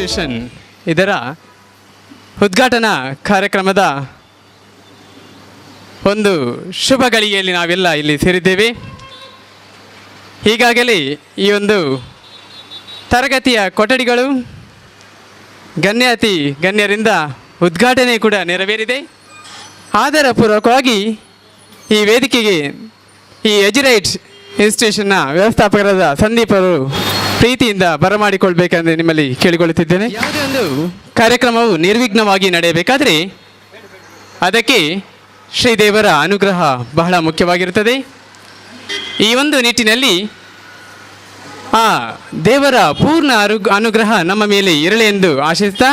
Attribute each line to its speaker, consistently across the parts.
Speaker 1: Institution ಇದರ ಉದ್ಘಾಟನಾ ಕಾರ್ಯಕ್ರಮದ ಒಂದು ಶುಭ ಗಳಿಗೆಯಲ್ಲಿ ನಾವೆಲ್ಲ ಇಲ್ಲಿ ಸೇರಿದ್ದೇವೆ. ಈಗಾಗಲೇ ಈ ಒಂದು ತರಗತಿಯ ಕೊಠಡಿಗಳು ಗಣ್ಯರಿಂದ ಉದ್ಘಾಟನೆ ಕೂಡ ನೆರವೇರಿದೆ. ಆದರಪೂರ್ವಕವಾಗಿ ಈ ವೇದಿಕೆಗೆ ಈ ಎಜುರೈಟ್ ಇನ್ಸ್ಟಿಟ್ಯೂಷನ್ನ ವ್ಯವಸ್ಥಾಪಕರಾದ ಸಂದೀಪ್ ಅವರು ಪ್ರೀತಿಯಿಂದ ಬರಮಾಡಿಕೊಳ್ಬೇಕೆಂದು ನಿಮ್ಮಲ್ಲಿ ಕೇಳಿಕೊಳ್ಳುತ್ತಿದ್ದೇನೆ. ಯಾವುದೇ ಒಂದು ಕಾರ್ಯಕ್ರಮವು ನಿರ್ವಿಘ್ನವಾಗಿ ನಡೆಯಬೇಕಾದರೆ ಅದಕ್ಕೆ ಶ್ರೀದೇವರ ಅನುಗ್ರಹ ಬಹಳ ಮುಖ್ಯವಾಗಿರುತ್ತದೆ. ಈ ಒಂದು ನಿಟ್ಟಿನಲ್ಲಿ ಆ ದೇವರ ಪೂರ್ಣ ಅನುಗ್ರಹ ನಮ್ಮ ಮೇಲೆ ಇರಲಿ ಎಂದು ಆಶಿಸ್ತಾ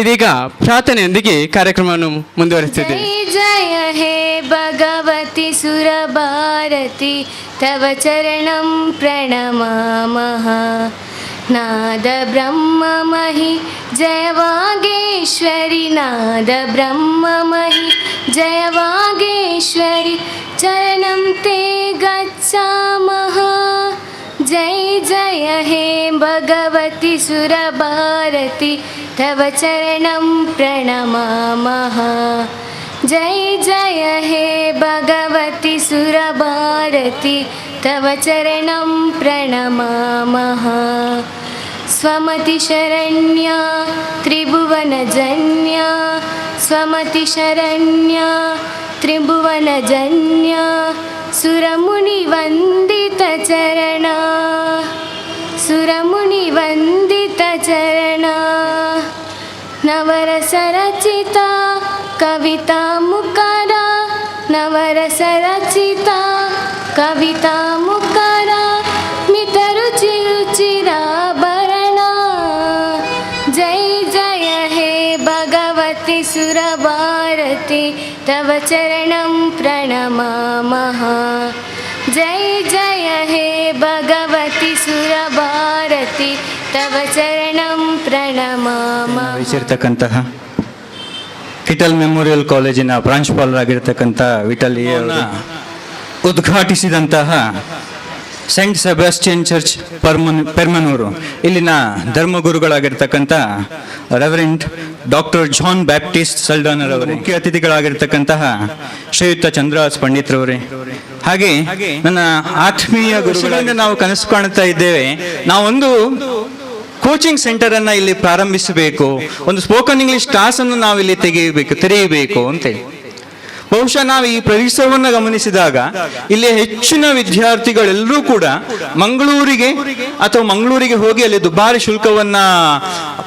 Speaker 1: ಇದೀಗ ಪ್ರಾರ್ಥನೆಯೊಂದಿಗೆ ಕಾರ್ಯಕ್ರಮವನ್ನು ಮುಂದುವರಿಸುತ್ತಿದ್ದೇವೆ.
Speaker 2: ಜಯ ಹೇ ಭಗವತಿ ಸುರಭಾರತಿ ತವ ಚರಣಂ ಪ್ರಣಮಾಮಃ. ನಾದ ಬ್ರಹ್ಮಮಹಿ ಜಯ ವಾಗೇಶ್ವರಿ, ನಾದ ಬ್ರಹ್ಮಮಹಿ ಜಯ ವಾಗೇಶ್ವರಿ, ಚರಣಂ ತೇ ಗಚ್ಚಾಮಃ. ಜೈ ಜಯ ಹೇ ಭಗವತಿ ಸುರಭಾರತಿ ತವ ಚರಣಂ ಪ್ರಣಮಾಮಃ. ಜೈ ಜಯ ಹೇ ಭಗವತಿ ಸುರಭಾರತಿ ತವ ಚರಣಂ ಪ್ರಣಮಾಮಃ. ಸ್ವಮತಿ ಶರಣ್ಯ ತ್ರಿಭುವನಜನ್ಯ, ಸ್ವಮತಿ ಶರಣ್ಯ ತ್ರಿಭುವನಜನ್ಯ, ಸುರಮುನಿ ವಂದಿತ ಚರಣ, ಸುರಮುನಿ ವಂದಿತ ಚರಣ. ನವರಸ ರಚಿತ ಕವಿತಾ ಮುಖರ, ನವರಸ ರಚಿತ ಕವಿತಾ ಮುಖರ, ಮಿತ ರುಚಿ ರುಚಿರಾಭರಣ. ಜೈ ಜಯ ಹೇ ಭಗವತಿ ಸುರಭಾರತಿ ತವ ಚರಣಂ ಪ್ರಣಮಾಮಃ. ಜೈ ಜಯ ಹೇ ಭಗವತಿ ಸುರಭಾರತಿ ತವ ಚರಣಂ ಪ್ರಣಮಾಮಃ.
Speaker 3: ವಹಿಸಿರ್ತಕ್ಕಂತಹ ವಿಠಲ್ ಮೆಮೋರಿಯಲ್ ಕಾಲೇಜಿನ ಪ್ರಾಂಶುಪಾಲರಾಗಿರ್ತಕ್ಕಂಥ ವಿಠಲ್ ಉದ್ಘಾಟಿಸಿದಂತಹ ಸೆಂಟ್ ಸೆಬಾಸ್ಟಿಯನ್ ಚರ್ಚ್ ಪೆರ್ಮನೂರು ಇಲ್ಲಿನ ಧರ್ಮಗುರುಗಳಾಗಿರ್ತಕ್ಕಂಥ ರೆವರೆಂಡ್ ಡಾಕ್ಟರ್ ಜಾನ್ ಬ್ಯಾಪ್ಟಿಸ್ಟ್ ಸಲ್ಡಾನರ್ ಅವರು, ಮುಖ್ಯ ಅತಿಥಿಗಳಾಗಿರ್ತಕ್ಕಂತಹ ಶ್ರೀಯುತ ಚಂದ್ರಹಾಸ್ ಪಂಡಿತ್ರವರೇ, ಹಾಗೆ ನನ್ನ ಆತ್ಮೀಯ ಗುರುಗಳಿಂದ ನಾವು ಕನಸು ಕಾಣುತ್ತಾ ಇದ್ದೇವೆ. ನಾವೊಂದು ಕೋಚಿಂಗ್ ಸೆಂಟರ್ ಅನ್ನ ಇಲ್ಲಿ ಪ್ರಾರಂಭಿಸಬೇಕು, ಒಂದು ಸ್ಪೋಕನ್ ಇಂಗ್ಲಿಷ್ ಕ್ಲಾಸ್ ಅನ್ನು ನಾವು ಇಲ್ಲಿ ತೆರೆಯಬೇಕು ಅಂತೇಳಿ. ಬಹುಶಃ ನಾವು ಈ ಪರಿಸರವನ್ನು ಗಮನಿಸಿದಾಗ ಇಲ್ಲಿ ಹೆಚ್ಚಿನ ವಿದ್ಯಾರ್ಥಿಗಳೆಲ್ಲರೂ ಕೂಡ ಮಂಗಳೂರಿಗೆ ಹೋಗಿ ಅಲ್ಲಿ ದುಬಾರಿ ಶುಲ್ಕವನ್ನ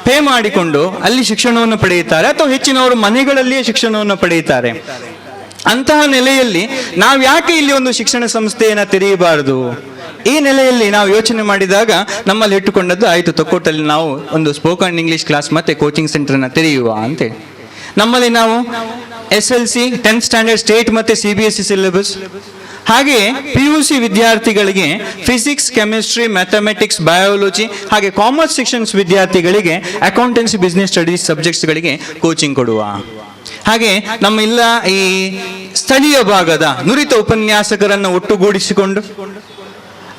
Speaker 3: ಪೇ ಮಾಡಿಕೊಂಡು ಅಲ್ಲಿ ಶಿಕ್ಷಣವನ್ನು ಪಡೆಯುತ್ತಾರೆ, ಅಥವಾ ಹೆಚ್ಚಿನವರು ಮನೆಗಳಲ್ಲಿಯೇ ಶಿಕ್ಷಣವನ್ನು ಪಡೆಯುತ್ತಾರೆ. ಅಂತಹ ನೆಲೆಯಲ್ಲಿ ನಾವು ಯಾಕೆ ಇಲ್ಲಿ ಒಂದು ಶಿಕ್ಷಣ ಸಂಸ್ಥೆಯನ್ನ ತೆರೆಯಬಾರದು? ಈ ನೆಲೆಯಲ್ಲಿ ನಾವು ಯೋಚನೆ ಮಾಡಿದಾಗ ನಮ್ಮಲ್ಲಿ ಇಟ್ಟುಕೊಂಡದ್ದು ಆಯಿತು, ತೊಕ್ಕೋಟಲ್ಲಿ ನಾವು ಒಂದು ಸ್ಪೋಕನ್ ಇಂಗ್ಲಿಷ್ ಕ್ಲಾಸ್ ಮತ್ತೆ ಕೋಚಿಂಗ್ ಸೆಂಟರ್ನ ತೆರೆಯುವ ಅಂತೇಳಿ. ನಮ್ಮಲ್ಲಿ ನಾವು SLC 10th ಸ್ಟ್ಯಾಂಡರ್ಡ್ ಸ್ಟೇಟ್ ಮತ್ತೆ CBSE ಸಿಲೆಬಸ್, ಹಾಗೆ PUC ವಿದ್ಯಾರ್ಥಿಗಳಿಗೆ ಫಿಸಿಕ್ಸ್, ಕೆಮಿಸ್ಟ್ರಿ, ಮ್ಯಾಥಮೆಟಿಕ್ಸ್, ಬಯಾಲಜಿ, ಹಾಗೆ ಕಾಮರ್ಸ್ ಸೆಕ್ಷನ್ಸ್ ವಿದ್ಯಾರ್ಥಿಗಳಿಗೆ ಅಕೌಂಟೆನ್ಸಿ, ಬಿಸ್ನೆಸ್ ಸ್ಟಡೀಸ್ ಸಬ್ಜೆಕ್ಟ್ಸ್ಗಳಿಗೆ ಕೋಚಿಂಗ್ ಕೊಡುವ. ಹಾಗೆ ನಮ್ಮೆಲ್ಲ ಈ ಸ್ಥಳೀಯ ಭಾಗದ ನುರಿತ ಉಪನ್ಯಾಸಕರನ್ನು ಒಟ್ಟುಗೂಡಿಸಿಕೊಂಡು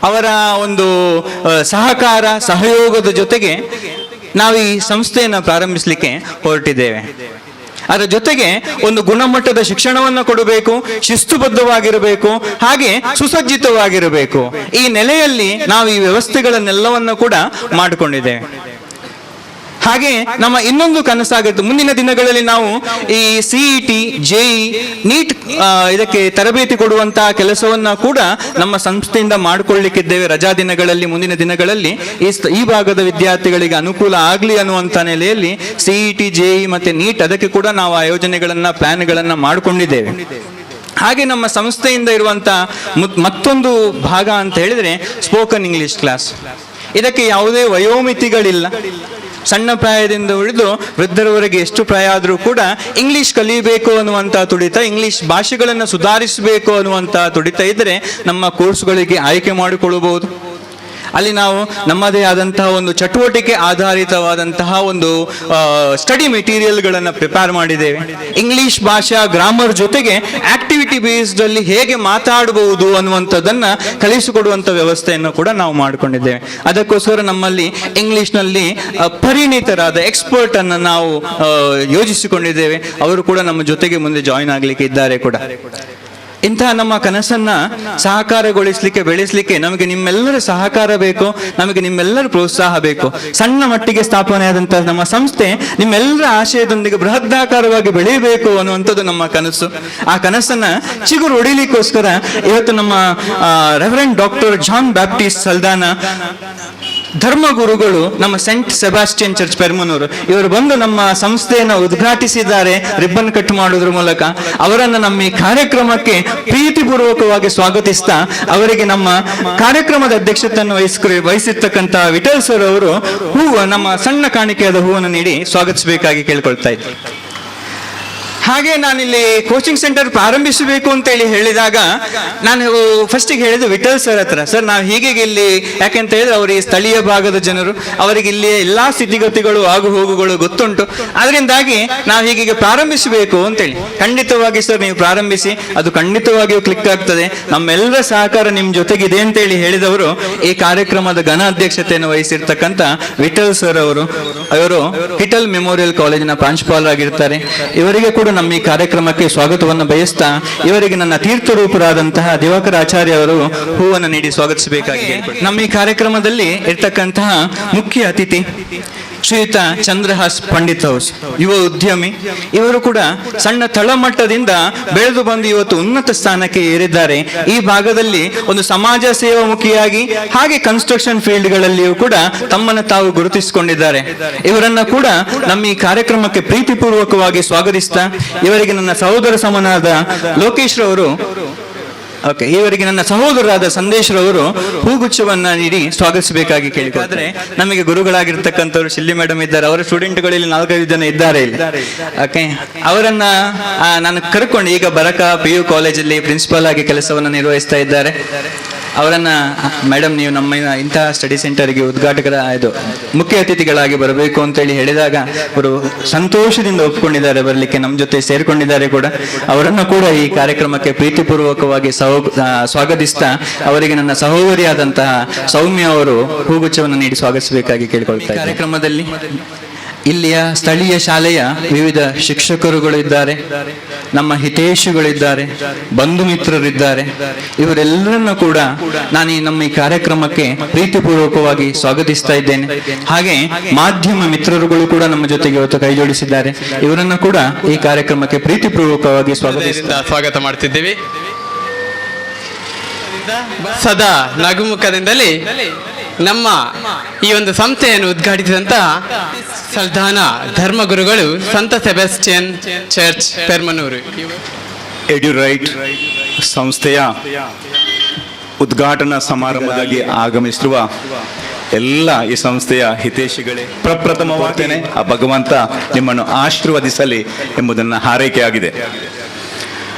Speaker 3: ಅವರ ಒಂದು ಸಹಕಾರ ಸಹಯೋಗದ ಜೊತೆಗೆ ನಾವು ಈ ಸಂಸ್ಥೆಯನ್ನು ಪ್ರಾರಂಭಿಸಲಿಕ್ಕೆ ಹೊರಟಿದ್ದೇವೆ. ಅದರ ಜೊತೆಗೆ ಒಂದು ಗುಣಮಟ್ಟದ ಶಿಕ್ಷಣವನ್ನು ಕೊಡಬೇಕು, ಶಿಸ್ತುಬದ್ಧವಾಗಿರಬೇಕು, ಹಾಗೆ ಸುಸಜ್ಜಿತವಾಗಿರಬೇಕು. ಈ ನೆಲೆಯಲ್ಲಿ ನಾವು ಈ ವ್ಯವಸ್ಥೆಗಳನ್ನೆಲ್ಲವನ್ನು ಕೂಡ ಮಾಡಿಕೊಂಡಿದ್ದೇವೆ. ಹಾಗೆ ನಮ್ಮ ಇನ್ನೊಂದು ಕನಸಾಗಿತ್ತು, ಮುಂದಿನ ದಿನಗಳಲ್ಲಿ ನಾವು ಈ CET, JEE, ನೀಟ್ ಇದಕ್ಕೆ ತರಬೇತಿ ಕೊಡುವಂತಹ ಕೆಲಸವನ್ನ ಕೂಡ ನಮ್ಮ ಸಂಸ್ಥೆಯಿಂದ ಮಾಡಿಕೊಳ್ಳಲಿಕ್ಕಿದ್ದೇವೆ. ರಜಾ ದಿನಗಳಲ್ಲಿ, ಮುಂದಿನ ದಿನಗಳಲ್ಲಿ ಈ ಭಾಗದ ವಿದ್ಯಾರ್ಥಿಗಳಿಗೆ ಅನುಕೂಲ ಆಗಲಿ ಅನ್ನುವಂಥ ನೆಲೆಯಲ್ಲಿ CET, JEE ಮತ್ತೆ ನೀಟ್ ಅದಕ್ಕೆ ಕೂಡ ನಾವು ಆಯೋಜನೆಗಳನ್ನ ಪ್ಲಾನ್ಗಳನ್ನ ಮಾಡಿಕೊಂಡಿದ್ದೇವೆ. ಹಾಗೆ ನಮ್ಮ ಸಂಸ್ಥೆಯಿಂದ ಇರುವಂತ ಮತ್ತೊಂದು ಭಾಗ ಅಂತ ಹೇಳಿದ್ರೆ ಸ್ಪೋಕನ್ ಇಂಗ್ಲಿಷ್ ಕ್ಲಾಸ್. ಇದಕ್ಕೆ ಯಾವುದೇ ವಯೋಮಿತಿಗಳಿಲ್ಲ. ಸಣ್ಣ ಪ್ರಾಯದಿಂದ ಹಿಡಿದು ವೃದ್ಧರವರೆಗೆ ಎಷ್ಟು ಪ್ರಾಯ ಆದರೂ ಕೂಡ ಇಂಗ್ಲಿಷ್ ಕಲಿಯಬೇಕು ಅನ್ನುವಂಥ ತುಡಿತ, ಇಂಗ್ಲಿಷ್ ಭಾಷೆಗಳನ್ನು ಸುಧಾರಿಸಬೇಕು ಅನ್ನುವಂಥ ತುಡಿತ ಇದ್ದರೆ ನಮ್ಮ ಕೋರ್ಸ್ಗಳಿಗೆ ಆಯ್ಕೆ ಮಾಡಿಕೊಳ್ಳಬಹುದು. ಅಲ್ಲಿ ನಾವು ನಮ್ಮದೇ ಆದಂತಹ ಒಂದು ಚಟುವಟಿಕೆ ಆಧಾರಿತವಾದಂತಹ ಒಂದು ಸ್ಟಡಿ ಮೆಟೀರಿಯಲ್ಗಳನ್ನು ಪ್ರಿಪೇರ್ ಮಾಡಿದ್ದೇವೆ. ಇಂಗ್ಲಿಷ್ ಭಾಷಾ ಗ್ರಾಮರ್ ಜೊತೆಗೆ ಆಕ್ಟಿವಿಟಿ ಬೇಸ್ಡ್ ಅಲ್ಲಿ ಹೇಗೆ ಮಾತಾಡಬಹುದು ಅನ್ನುವಂಥದ್ದನ್ನ ಕಲಿಸಿಕೊಡುವಂತ ವ್ಯವಸ್ಥೆಯನ್ನು ಕೂಡ ನಾವು ಮಾಡಿಕೊಂಡಿದ್ದೇವೆ. ಅದಕ್ಕೋಸ್ಕರ ನಮ್ಮಲ್ಲಿ ಇಂಗ್ಲಿಷ್ನಲ್ಲಿ ಪರಿಣಿತರಾದ ಎಕ್ಸ್ಪರ್ಟ್ ಅನ್ನು ನಾವು ಯೋಜಿಸಿಕೊಂಡಿದ್ದೇವೆ. ಅವರು ಕೂಡ ನಮ್ಮ ಜೊತೆಗೆ ಮುಂದೆ ಜಾಯಿನ್ ಆಗಲಿಕ್ಕೆ ಇದ್ದಾರೆ ಕೂಡ. ಇಂತಹ ನಮ್ಮ ಕನಸನ್ನ ಸಹಕಾರಗೊಳಿಸಲಿಕ್ಕೆ ಬೆಳೆಸಲಿಕ್ಕೆ ನಮಗೆ ನಿಮ್ಮೆಲ್ಲರ ಸಹಕಾರ ಬೇಕು, ನಮಗೆ ನಿಮ್ಮೆಲ್ಲರ ಪ್ರೋತ್ಸಾಹ ಬೇಕು. ಸಣ್ಣ ಮಟ್ಟಿಗೆ ಸ್ಥಾಪನೆಯಾದಂತಹ ನಮ್ಮ ಸಂಸ್ಥೆ ನಿಮ್ಮೆಲ್ಲರ ಆಶಯದೊಂದಿಗೆ ಬೃಹದಾಕಾರವಾಗಿ ಬೆಳೆಯಬೇಕು ಅನ್ನುವಂಥದ್ದು ನಮ್ಮ ಕನಸು. ಆ ಕನಸನ್ನ ಚಿಗುರು ಹೊಡಿಲಿಕ್ಕೋಸ್ಕರ ಇವತ್ತು ನಮ್ಮ ರೆವರೆಂಡ್ ಡಾಕ್ಟರ್ ಜಾನ್ ಬ್ಯಾಪ್ಟಿಸ್ಟ್ ಸಲ್ದಾನ ಧರ್ಮಗುರುಗಳು ನಮ್ಮ ಸೆಂಟ್ ಸೆಬಾಸ್ಟಿಯನ್ ಚರ್ಚ್ ಪೆರ್ಮನೂರು ಇವರು ಬಂದು ನಮ್ಮ ಸಂಸ್ಥೆಯನ್ನು ಉದ್ಘಾಟಿಸಿದ್ದಾರೆ ರಿಬ್ಬನ್ ಕಟ್ ಮಾಡೋದ್ರ ಮೂಲಕ. ಅವರನ್ನು ನಮ್ಮ ಈ ಕಾರ್ಯಕ್ರಮಕ್ಕೆ ಪ್ರೀತಿಪೂರ್ವಕವಾಗಿ ಸ್ವಾಗತಿಸ್ತಾ ಅವರಿಗೆ ನಮ್ಮ ಕಾರ್ಯಕ್ರಮದ ಅಧ್ಯಕ್ಷತೆಯನ್ನು ವಹಿಸಿರ್ತಕ್ಕಂಥ ವಿಠಲ್ ಸರ್ ಅವರು ನಮ್ಮ ಸಣ್ಣ ಕಾಣಿಕೆಯಾದ ಹೂವನ್ನು ನೀಡಿ ಸ್ವಾಗತಿಸಬೇಕಾಗಿ ಕೇಳ್ಕೊಳ್ತಾ ಇದ್ದೆ. ಹಾಗೆ ನಾನಿಲ್ಲಿ ಕೋಚಿಂಗ್ ಸೆಂಟರ್ ಪ್ರಾರಂಭಿಸಬೇಕು ಅಂತೇಳಿ ಹೇಳಿದಾಗ ನಾನು ಫಸ್ಟಿಗೆ ಹೇಳಿದ್ದು ವಿಠಲ್ ಸರ್ ಹತ್ರ, ಸರ್ ನಾವು ಹೀಗೆ ಇಲ್ಲಿ ಯಾಕೆಂತ ಹೇಳಿದ್ರೆ ಅವರು ಈ ಸ್ಥಳೀಯ ಭಾಗದ ಜನರು, ಅವರಿಗೆ ಇಲ್ಲಿ ಎಲ್ಲಾ ಸ್ಥಿತಿಗತಿಗಳು ಆಗು ಹೋಗುಗಳು ಗೊತ್ತುಂಟು, ಅದರಿಂದಾಗಿ ನಾವು ಹೀಗೆ ಪ್ರಾರಂಭಿಸಬೇಕು ಅಂತೇಳಿ. ಖಂಡಿತವಾಗಿ ಸರ್ ನೀವು ಪ್ರಾರಂಭಿಸಿ, ಅದು ಖಂಡಿತವಾಗಿಯೂ ಕ್ಲಿಕ್ ಆಗ್ತದೆ, ನಮ್ಮೆಲ್ಲರ ಸಹಕಾರ ನಿಮ್ಮ ಜೊತೆಗಿದೆ ಅಂತೇಳಿ ಹೇಳಿದವರು ಈ ಕಾರ್ಯಕ್ರಮದ ಘನ ಅಧ್ಯಕ್ಷತೆಯನ್ನು ವಹಿಸಿರ್ತಕ್ಕಂಥ ವಿಠಲ್ ಸರ್ ಅವರು ಕಿಟಲ್ ಮೆಮೋರಿಯಲ್ ಕಾಲೇಜಿನ ಪ್ರಾಂಶುಪಾಲರಾಗಿರ್ತಾರೆ. ಇವರಿಗೆ ಕೂಡ ನಮ್ಮ ಈ ಕಾರ್ಯಕ್ರಮಕ್ಕೆ ಸ್ವಾಗತವನ್ನು ಬಯಸ್ತಾ ಇವರಿಗೆ ನನ್ನ ತೀರ್ಥರೂಪರಾದಂತಹ ದಿವಾಕರ ಆಚಾರ್ಯ ಅವರು ಹೂವನ್ನು ನೀಡಿ ಸ್ವಾಗತಿಸಬೇಕಾಗಿ ನಮ್ಮ ಈ ಕಾರ್ಯಕ್ರಮದಲ್ಲಿ ಇರ್ತಕ್ಕಂತಹ ಮುಖ್ಯ ಅತಿಥಿ ಶ್ರೀಯುತ ಚಂದ್ರಹಾಸ್ ಪಂಡಿತ್ ಹೌಸ್, ಯುವ ಉದ್ಯಮಿ. ಇವರು ಕೂಡ ಸಣ್ಣ ತಳಮಟ್ಟದಿಂದ ಬೆಳೆದು ಬಂದು ಇವತ್ತು ಉನ್ನತ ಸ್ಥಾನಕ್ಕೆ ಏರಿದ್ದಾರೆ. ಈ ಭಾಗದಲ್ಲಿ ಒಂದು ಸಮಾಜ ಸೇವಾಮುಖಿಯಾಗಿ ಹಾಗೆ ಕನ್ಸ್ಟ್ರಕ್ಷನ್ ಫೀಲ್ಡ್ಗಳಲ್ಲಿಯೂ ಕೂಡ ತಮ್ಮನ್ನು ತಾವು ಗುರುತಿಸಿಕೊಂಡಿದ್ದಾರೆ. ಇವರನ್ನ ಕೂಡ ನಮ್ಮ ಈ ಕಾರ್ಯಕ್ರಮಕ್ಕೆ ಪ್ರೀತಿಪೂರ್ವಕವಾಗಿ ಸ್ವಾಗತಿಸ್ತಾ ಇವರಿಗೆ ನನ್ನ ಸಹೋದರ ಸಮನಾದ ಲೋಕೇಶ್ ರವರು ಇವರಿಗೆ ನನ್ನ ಸಹೋದರರಾದ ಸಂದೇಶ್ರವರು ಹೂಗುಚ್ಛವನ್ನ ನೀಡಿ ಸ್ವಾಗತಿಸಬೇಕಾಗಿ ಕೇಳಿದ್ರೆ ನಮಗೆ ಗುರುಗಳಾಗಿರ್ತಕ್ಕಂಥವ್ರು ಶಿಲ್ಲಿ ಮೇಡಮ್ ಇದ್ದಾರೆ, ಅವರ ಸ್ಟೂಡೆಂಟ್ಗಳಲ್ಲಿ 4-5 ಜನ ಇದ್ದಾರೆ ಇಲ್ಲಿ. ಓಕೆ, ಅವರನ್ನ ನಾನು ಕರ್ಕೊಂಡು ಈಗ ಬರಕ PU ಕಾಲೇಜಲ್ಲಿ ಪ್ರಿನ್ಸಿಪಾಲ್ ಆಗಿ ಕೆಲಸವನ್ನು ನಿರ್ವಹಿಸ್ತಾ ಇದ್ದಾರೆ. ಅವರನ್ನ ಮೇಡಮ್ ನೀವು ನಮ್ಮ ಇಂತಹ ಸ್ಟಡಿ ಸೆಂಟರ್ಗೆ ಉದ್ಘಾಟಕರ ಮುಖ್ಯ ಅತಿಥಿಗಳಾಗಿ ಬರಬೇಕು ಅಂತೇಳಿ ಹೇಳಿದಾಗ ಅವರು ಸಂತೋಷದಿಂದ ಒಪ್ಪಿಕೊಂಡಿದ್ದಾರೆ, ಬರಲಿಕ್ಕೆ ನಮ್ಮ ಜೊತೆ ಸೇರಿಕೊಂಡಿದ್ದಾರೆ ಕೂಡ. ಅವರನ್ನು ಕೂಡ ಈ ಕಾರ್ಯಕ್ರಮಕ್ಕೆ ಪ್ರೀತಿಪೂರ್ವಕವಾಗಿ ಸ್ವಾಗತಿಸ್ತಾ ಅವರಿಗೆ ನನ್ನ ಸಹೋದರಿಯಾದಂತಹ ಸೌಮ್ಯ ಅವರು ಹೂಗುಚ್ಛವನ್ನು ನೀಡಿ ಸ್ವಾಗತಿಸಬೇಕಾಗಿ ಕೇಳಿಕೊಳ್ತಾರೆ. ಕಾರ್ಯಕ್ರಮದಲ್ಲಿ ಇಲ್ಲಿಯ ಸ್ಥಳೀಯ ಶಾಲೆಯ ವಿವಿಧ ಶಿಕ್ಷಕರುಗಳು ಇದ್ದಾರೆ, ನಮ್ಮ ಹಿತೈಷಿಗಳಿದ್ದಾರೆ, ಬಂಧು ಮಿತ್ರರಿದ್ದಾರೆ. ಇವರೆಲ್ಲರನ್ನು ಕೂಡ ನಾನು ನಮ್ಮ ಈ ಕಾರ್ಯಕ್ರಮಕ್ಕೆ ಪ್ರೀತಿಪೂರ್ವಕವಾಗಿ ಸ್ವಾಗತಿಸ್ತಾ ಇದ್ದೇನೆ. ಹಾಗೆ ಮಾಧ್ಯಮ ಮಿತ್ರರುಗಳು ಕೂಡ ನಮ್ಮ ಜೊತೆಗೆ ಇವತ್ತು ಕೈ ಜೋಡಿಸಿದ್ದಾರೆ. ಇವರನ್ನು ಕೂಡ ಈ ಕಾರ್ಯಕ್ರಮಕ್ಕೆ ಪ್ರೀತಿಪೂರ್ವಕವಾಗಿ
Speaker 1: ಸ್ವಾಗತ ಮಾಡ್ತಿದ್ದೇವೆ. ಸದಾ ನಗುಮುಖದಿಂದಲೇ ನಮ್ಮ ಈ ಒಂದು ಸಂಸ್ಥೆಯನ್ನು ಉದ್ಘಾಟಿಸಿದಂತಹ ಸಲ್ದಾನ ಧರ್ಮಗುರುಗಳು ಸಂತ ಸೆಬಾಸ್ಟಿಯನ್ ಚರ್ಚ್ ಪೆರ್ಮನೂರು
Speaker 4: ಎಡ್ಯುರೈಟ್ ಸಂಸ್ಥೆಯ ಉದ್ಘಾಟನಾ ಸಮಾರಂಭದಲ್ಲಿ ಆಗಮಿಸಿರುವ ಎಲ್ಲ ಈ ಸಂಸ್ಥೆಯ ಹಿತೈಷಿಗಳೇ, ಪ್ರಪ್ರಥಮವಾಗ್ತೇನೆ ಆ ಭಗವಂತ ನಿಮ್ಮನ್ನು ಆಶೀರ್ವದಿಸಲಿ ಎಂಬುದನ್ನು ಹಾರೈಕೆಯಾಗಿದೆ.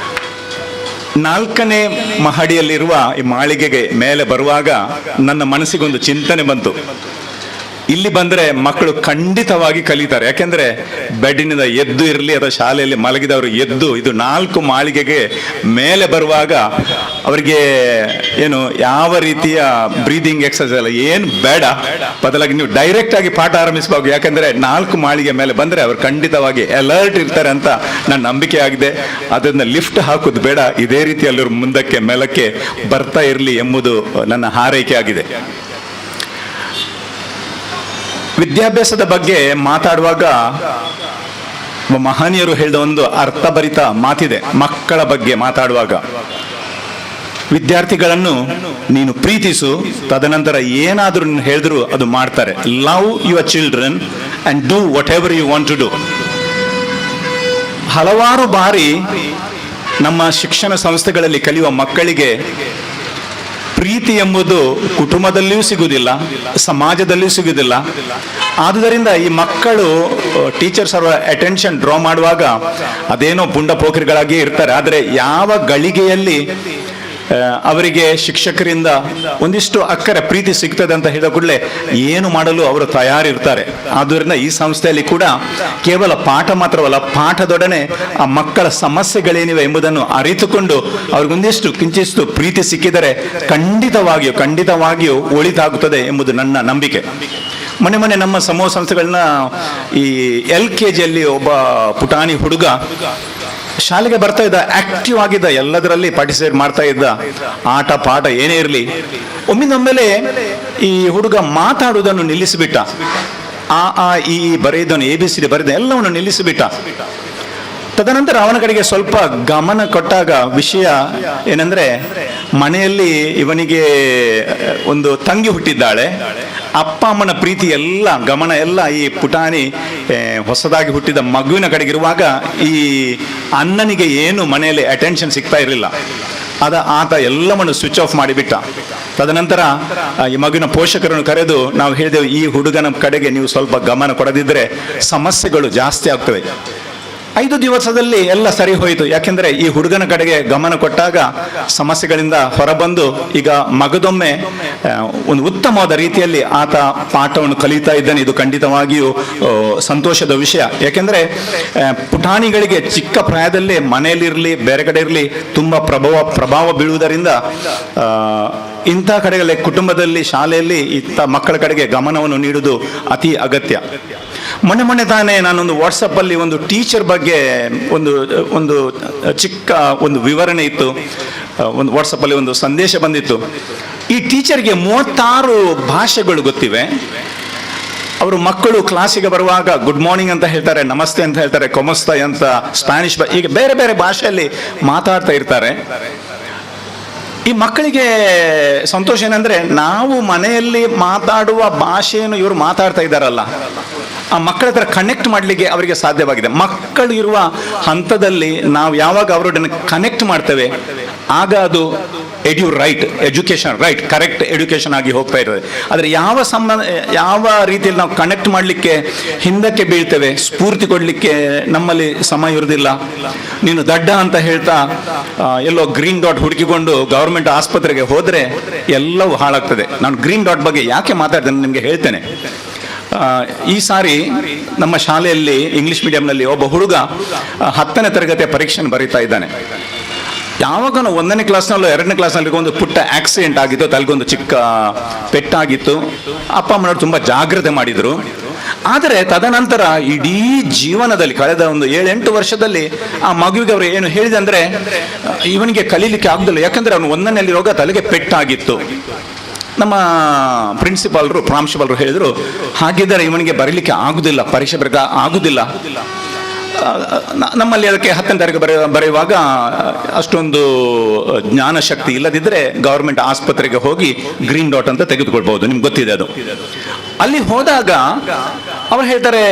Speaker 4: 4ನೇ ಮಹಡಿಯಲ್ಲಿರುವ ಈ ಮಾಳಿಗೆಗೆ ಮೇಲೆ ಬರುವಾಗ ನನ್ನ ಮನಸ್ಸಿಗೊಂದು ಚಿಂತನೆ ಬಂತು. ಇಲ್ಲಿ ಬಂದರೆ ಮಕ್ಕಳು ಖಂಡಿತವಾಗಿ ಕಲಿತಾರೆ. ಯಾಕೆಂದ್ರೆ ಬೆಡ್ಡಿನಿಂದ ಎದ್ದು ಇರಲಿ ಅಥವಾ ಶಾಲೆಯಲ್ಲಿ ಮಲಗಿದವರು ಎದ್ದು ಇದು 4 ಮಾಳಿಗೆಗೆ ಮೇಲೆ ಬರುವಾಗ ಅವರಿಗೆ ಏನು ಯಾವ ರೀತಿಯ ಬ್ರೀದಿಂಗ್ ಎಕ್ಸರ್ಸೈಸ್ ಅಲ್ಲ ಏನು ಬೇಡ, ಬದಲಾಗಿ ನೀವು ಡೈರೆಕ್ಟ್ ಆಗಿ ಪಾಠ ಆರಂಭಿಸಬಹುದು. ಯಾಕಂದ್ರೆ 4 ಮಾಳಿಗೆ ಮೇಲೆ ಬಂದ್ರೆ ಅವರು ಖಂಡಿತವಾಗಿ ಅಲರ್ಟ್ ಇರ್ತಾರೆ ಅಂತ ನನ್ನ ನಂಬಿಕೆ ಆಗಿದೆ. ಅದನ್ನ ಲಿಫ್ಟ್ ಹಾಕೋದು ಬೇಡ, ಇದೇ ರೀತಿಯಲ್ಲಿ ಮುಂದಕ್ಕೆ ಮೇಲಕ್ಕೆ ಬರ್ತಾ ಇರಲಿ ಎಂಬುದು ನನ್ನ ಹಾರೈಕೆ ಆಗಿದೆ. ವಿದ್ಯಾಭ್ಯಾಸದ ಬಗ್ಗೆ ಮಾತಾಡುವಾಗ ಮಹನೀಯರು ಹೇಳಿದ ಒಂದು ಅರ್ಥಭರಿತ ಮಾತಿದೆ. ಮಕ್ಕಳ ಬಗ್ಗೆ ಮಾತಾಡುವಾಗ ವಿದ್ಯಾರ್ಥಿಗಳನ್ನು ನೀನು ಪ್ರೀತಿಸು, ತದನಂತರ ಏನಾದರೂ ಹೇಳಿದ್ರು ಅದು ಮಾಡ್ತಾರೆ. Love your children and do whatever you want to do. ಹಲವಾರು ಬಾರಿ ನಮ್ಮ ಶಿಕ್ಷಣ ಸಂಸ್ಥೆಗಳಲ್ಲಿ ಕಲಿಯುವ ಮಕ್ಕಳಿಗೆ ಪ್ರೀತಿ ಎಂಬುದು ಕುಟುಂಬದಲ್ಲಿಯೂ ಸಿಗುವುದಿಲ್ಲ, ಸಮಾಜದಲ್ಲಿಯೂ ಸಿಗುವುದಿಲ್ಲ. ಆದುದರಿಂದ ಈ ಮಕ್ಕಳು ಟೀಚರ್ಸ್ ಅವರ ಅಟೆನ್ಷನ್ ಡ್ರಾ ಮಾಡುವಾಗ ಅದೇನೋ ಪುಂಡ ಪೋಖರಿಗಳಾಗಿಯೇ ಇರ್ತಾರೆ. ಆದರೆ ಯಾವ ಗಳಿಗೆಯಲ್ಲಿ ಅವರಿಗೆ ಶಿಕ್ಷಕರಿಂದ ಒಂದಿಷ್ಟು ಅಕ್ಕರೆ ಪ್ರೀತಿ ಸಿಗ್ತದೆ ಅಂತ ಹೇಳಿದ ಕೂಡಲೇ ಏನು ಮಾಡಲು ಅವರು ತಯಾರಿರ್ತಾರೆ. ಆದ್ದರಿಂದ ಈ ಸಂಸ್ಥೆಯಲ್ಲಿ ಕೂಡ ಕೇವಲ ಪಾಠ ಮಾತ್ರವಲ್ಲ, ಪಾಠದೊಡನೆ ಆ ಮಕ್ಕಳ ಸಮಸ್ಯೆಗಳೇನಿವೆ ಎಂಬುದನ್ನು ಅರಿತುಕೊಂಡು ಅವ್ರಿಗೊಂದಿಷ್ಟು ಕಿಂಚಿಷ್ಟು ಪ್ರೀತಿ ಸಿಕ್ಕಿದರೆ ಖಂಡಿತವಾಗಿಯೂ ಒಳಿತಾಗುತ್ತದೆ ಎಂಬುದು ನನ್ನ ನಂಬಿಕೆ. ಮೊನ್ನೆ ನಮ್ಮ ಸಮೂಹ ಸಂಸ್ಥೆಗಳನ್ನ ಈ LKGಯಲ್ಲಿ ಒಬ್ಬ ಪುಟಾಣಿ ಹುಡುಗ ಶಾಲೆಗೆ ಬರ್ತಾ ಇದ್ದ, ಆಕ್ಟಿವ್ ಆಗಿದ್ದ, ಎಲ್ಲದರಲ್ಲಿ ಪಾರ್ಟಿಸಿಪೇಟ್ ಮಾಡ್ತಾ ಇದ್ದ, ಆಟ ಪಾಠ ಏನೇ ಇರಲಿ. ಒಮ್ಮಿಂದೊಮ್ಮೆಲೆ ಈ ಹುಡುಗ ಮಾತಾಡುವುದನ್ನು ನಿಲ್ಲಿಸಿಬಿಟ್ಟ. ಈ ಬರೆಯುವುದನ್ನು ABCD ಬರೆದ ಎಲ್ಲವನ್ನು ನಿಲ್ಲಿಸಿಬಿಟ್ಟ. ತದನಂತರ ಅವನ ಕಡೆಗೆ ಸ್ವಲ್ಪ ಗಮನ ಕೊಟ್ಟಾಗ ವಿಷಯ ಏನಂದ್ರೆ, ಮನೆಯಲ್ಲಿ ಇವನಿಗೆ ಒಂದು ತಂಗಿ ಹುಟ್ಟಿದ್ದಾಳೆ. ಅಪ್ಪ ಅಮ್ಮನ ಪ್ರೀತಿ ಎಲ್ಲ, ಗಮನ ಎಲ್ಲ ಈ ಪುಟಾಣಿ ಹೊಸದಾಗಿ ಹುಟ್ಟಿದ ಮಗುವಿನ ಕಡೆಗಿರುವಾಗ ಈ ಅಣ್ಣನಿಗೆ ಏನು ಮನೆಯಲ್ಲಿ ಅಟೆನ್ಷನ್ ಸಿಗ್ತಾ ಇರಲಿಲ್ಲ. ಆತ ಎಲ್ಲವನ್ನು ಸ್ವಿಚ್ ಆಫ್ ಮಾಡಿಬಿಟ್ಟ. ತದನಂತರ ಈ ಮಗುವಿನ ಪೋಷಕರನ್ನು ಕರೆದು ನಾವು ಹೇಳಿದೆವು, ಈ ಹುಡುಗನ ಕಡೆಗೆ ನೀವು ಸ್ವಲ್ಪ ಗಮನ ಕೊಡದಿದ್ರೆ ಸಮಸ್ಯೆಗಳು ಜಾಸ್ತಿ ಆಗ್ತವೆ. 5 ದಿವಸದಲ್ಲಿ ಎಲ್ಲ ಸರಿ ಹೋಯಿತು. ಯಾಕೆಂದ್ರೆ ಈ ಹುಡುಗನ ಕಡೆಗೆ ಗಮನ ಕೊಟ್ಟಾಗ ಸಮಸ್ಯೆಗಳಿಂದ ಹೊರಬಂದು ಈಗ ಮಗದೊಮ್ಮೆ ಒಂದು ಉತ್ತಮವಾದ ರೀತಿಯಲ್ಲಿ ಆತ ಪಾಠವನ್ನು ಕಲಿತಾ ಇದ್ದಾನೆ. ಇದು ಖಂಡಿತವಾಗಿಯೂ ಸಂತೋಷದ ವಿಷಯ. ಯಾಕೆಂದ್ರೆ ಪುಟಾಣಿಗಳಿಗೆ ಚಿಕ್ಕ ಪ್ರಾಯದಲ್ಲೇ ಮನೆಯಲ್ಲಿರಲಿ ಬೇರೆ ಕಡೆ ಇರಲಿ ತುಂಬಾ ಪ್ರಭಾವ ಬೀಳುವುದರಿಂದ ಇಂಥ ಕಡೆಗಳಲ್ಲಿ ಕುಟುಂಬದಲ್ಲಿ, ಶಾಲೆಯಲ್ಲಿ ಇಂಥ ಮಕ್ಕಳ ಕಡೆಗೆ ಗಮನವನ್ನು ನೀಡುವುದು ಅತಿ ಅಗತ್ಯ. ಮೊನ್ನೆ ತಾನೇ ನಾನೊಂದು ವಾಟ್ಸಪ್ ಅಲ್ಲಿ ಒಂದು ಟೀಚರ್ ಬಗ್ಗೆ ಒಂದು ಚಿಕ್ಕ ಒಂದು ವಿವರಣೆ ಇತ್ತು. ಒಂದು ವಾಟ್ಸಪ್ ಅಲ್ಲಿ ಒಂದು ಸಂದೇಶ ಬಂದಿತ್ತು. ಈ ಟೀಚರ್ಗೆ 36 ಭಾಷೆಗಳು ಗೊತ್ತಿವೆ. ಅವರು ಮಕ್ಕಳು ಕ್ಲಾಸಿಗೆ ಬರುವಾಗ ಗುಡ್ ಮಾರ್ನಿಂಗ್ ಅಂತ ಹೇಳ್ತಾರೆ, ನಮಸ್ತೆ ಅಂತ ಹೇಳ್ತಾರೆ, ಕೊಮಸ್ತಾ ಅಂತ ಸ್ಪ್ಯಾನಿಷ್, ಈಗ ಬೇರೆ ಬೇರೆ ಭಾಷೆಯಲ್ಲಿ ಮಾತಾಡ್ತಾ ಇರ್ತಾರೆ. ಈ ಮಕ್ಕಳಿಗೆ ಸಂತೋಷ ಏನಂದ್ರೆ, ನಾವು ಮನೆಯಲ್ಲಿ ಮಾತಾಡುವ ಭಾಷೆಯನ್ನು ಇವರು ಮಾತಾಡ್ತಾ ಇದ್ದಾರಲ್ಲ, ಆ ಮಕ್ಕಳ ಹತ್ರ ಕನೆಕ್ಟ್ ಮಾಡಲಿಕ್ಕೆ ಅವರಿಗೆ ಸಾಧ್ಯವಾಗಿದೆ. ಮಕ್ಕಳು ಇರುವ ಹಂತದಲ್ಲಿ ನಾವು ಯಾವಾಗ ಅವರೊಡನೆ ಕನೆಕ್ಟ್ ಮಾಡ್ತೇವೆ ಆಗ ಅದು ಎಜುಕೇಶನ್ ರೈಟ್, ಕರೆಕ್ಟ್ ಎಜುಕೇಶನ್ ಆಗಿ ಹೋಗ್ತಾ ಇರ್ತದೆ. ಆದರೆ ಯಾವ ರೀತಿಯಲ್ಲಿ ನಾವು ಕನೆಕ್ಟ್ ಮಾಡಲಿಕ್ಕೆ ಹಿಂದಕ್ಕೆ ಬೀಳ್ತೇವೆ, ಸ್ಫೂರ್ತಿ ಕೊಡಲಿಕ್ಕೆ ನಮ್ಮಲ್ಲಿ ಸಮಯ ಇರುವುದಿಲ್ಲ. ನೀನು ದಡ್ಡ ಅಂತ ಹೇಳ್ತಾ ಎಲ್ಲೋ ಗ್ರೀನ್ ಡಾಟ್ ಹುಡುಕಿಕೊಂಡು ಗವರ್ಮೆಂಟ್ ಆಸ್ಪತ್ರೆಗೆ ಹೋದರೆ ಎಲ್ಲವೂ ಹಾಳಾಗ್ತದೆ. ನಾನು ಗ್ರೀನ್ ಡಾಟ್ ಬಗ್ಗೆ ಯಾಕೆ ಮಾತಾಡ್ತೇನೆ ನಿಮಗೆ ಹೇಳ್ತೇನೆ. ಈ ಸಾರಿ ನಮ್ಮ ಶಾಲೆಯಲ್ಲಿ ಇಂಗ್ಲಿಷ್ ಮೀಡಿಯಂನಲ್ಲಿ ಒಬ್ಬ ಹುಡುಗ 10ನೇ ತರಗತಿಯ ಪರೀಕ್ಷೆಯನ್ನು ಬರೀತಾ ಇದ್ದಾನೆ. ಯಾವಾಗ 1ನೇ ಕ್ಲಾಸ್ನಲ್ಲೂ 2ನೇ ಕ್ಲಾಸ್ನಲ್ಲಿ ಒಂದು ಪುಟ್ಟ ಆಕ್ಸಿಡೆಂಟ್ ಆಗಿತ್ತು, ತಲೆಗೊಂದು ಚಿಕ್ಕ ಪೆಟ್ಟಾಗಿತ್ತು. ಅಪ್ಪ ಅಮ್ಮನವರು ತುಂಬ ಜಾಗ್ರತೆ ಮಾಡಿದರು. ಆದರೆ ತದನಂತರ ಇಡೀ ಜೀವನದಲ್ಲಿ ಕಳೆದ ಒಂದು 7-8 ವರ್ಷದಲ್ಲಿ ಆ ಮಗುವಿಗೆ ಅವರು ಏನು ಹೇಳಿದೆ ಅಂದರೆ, ಇವನಿಗೆ ಕಲೀಲಿಕ್ಕೆ ಆಗುದಿಲ್ಲ. ಯಾಕಂದ್ರೆ ಅವನು 1ನೇಲ್ಲಿರುವಾಗ ತಲೆಗೆ ಪೆಟ್ಟಾಗಿತ್ತು. ನಮ್ಮ ಪ್ರಾಂಶುಪಾಲರು ಹೇಳಿದರು, ಹಾಗಿದ್ದರೆ ಇವನಿಗೆ ಬರೀಲಿಕ್ಕೆ ಆಗುದಿಲ್ಲ, ಪರೀಕ್ಷೆ ಆಗುದಿಲ್ಲ. ನಮ್ಮಲ್ಲಿ ಅದಕ್ಕೆ 10ನೇ ತರಗತಿ ಬರೆಯುವಾಗ ಅಷ್ಟೊಂದು ಜ್ಞಾನ ಶಕ್ತಿ ಇಲ್ಲದಿದ್ದರೆ ಗವರ್ಮೆಂಟ್ ಆಸ್ಪತ್ರೆಗೆ ಹೋಗಿ ಗ್ರೀನ್ ಡಾಟ್ ಅಂತ ತೆಗೆದುಕೊಳ್ಬಹುದು, ನಿಮ್ಗೆ ಗೊತ್ತಿದೆ ಅದು. ಅಲ್ಲಿ ಹೋದಾಗ ಅವ್ರು ಹೇಳ್ತಾರೆ,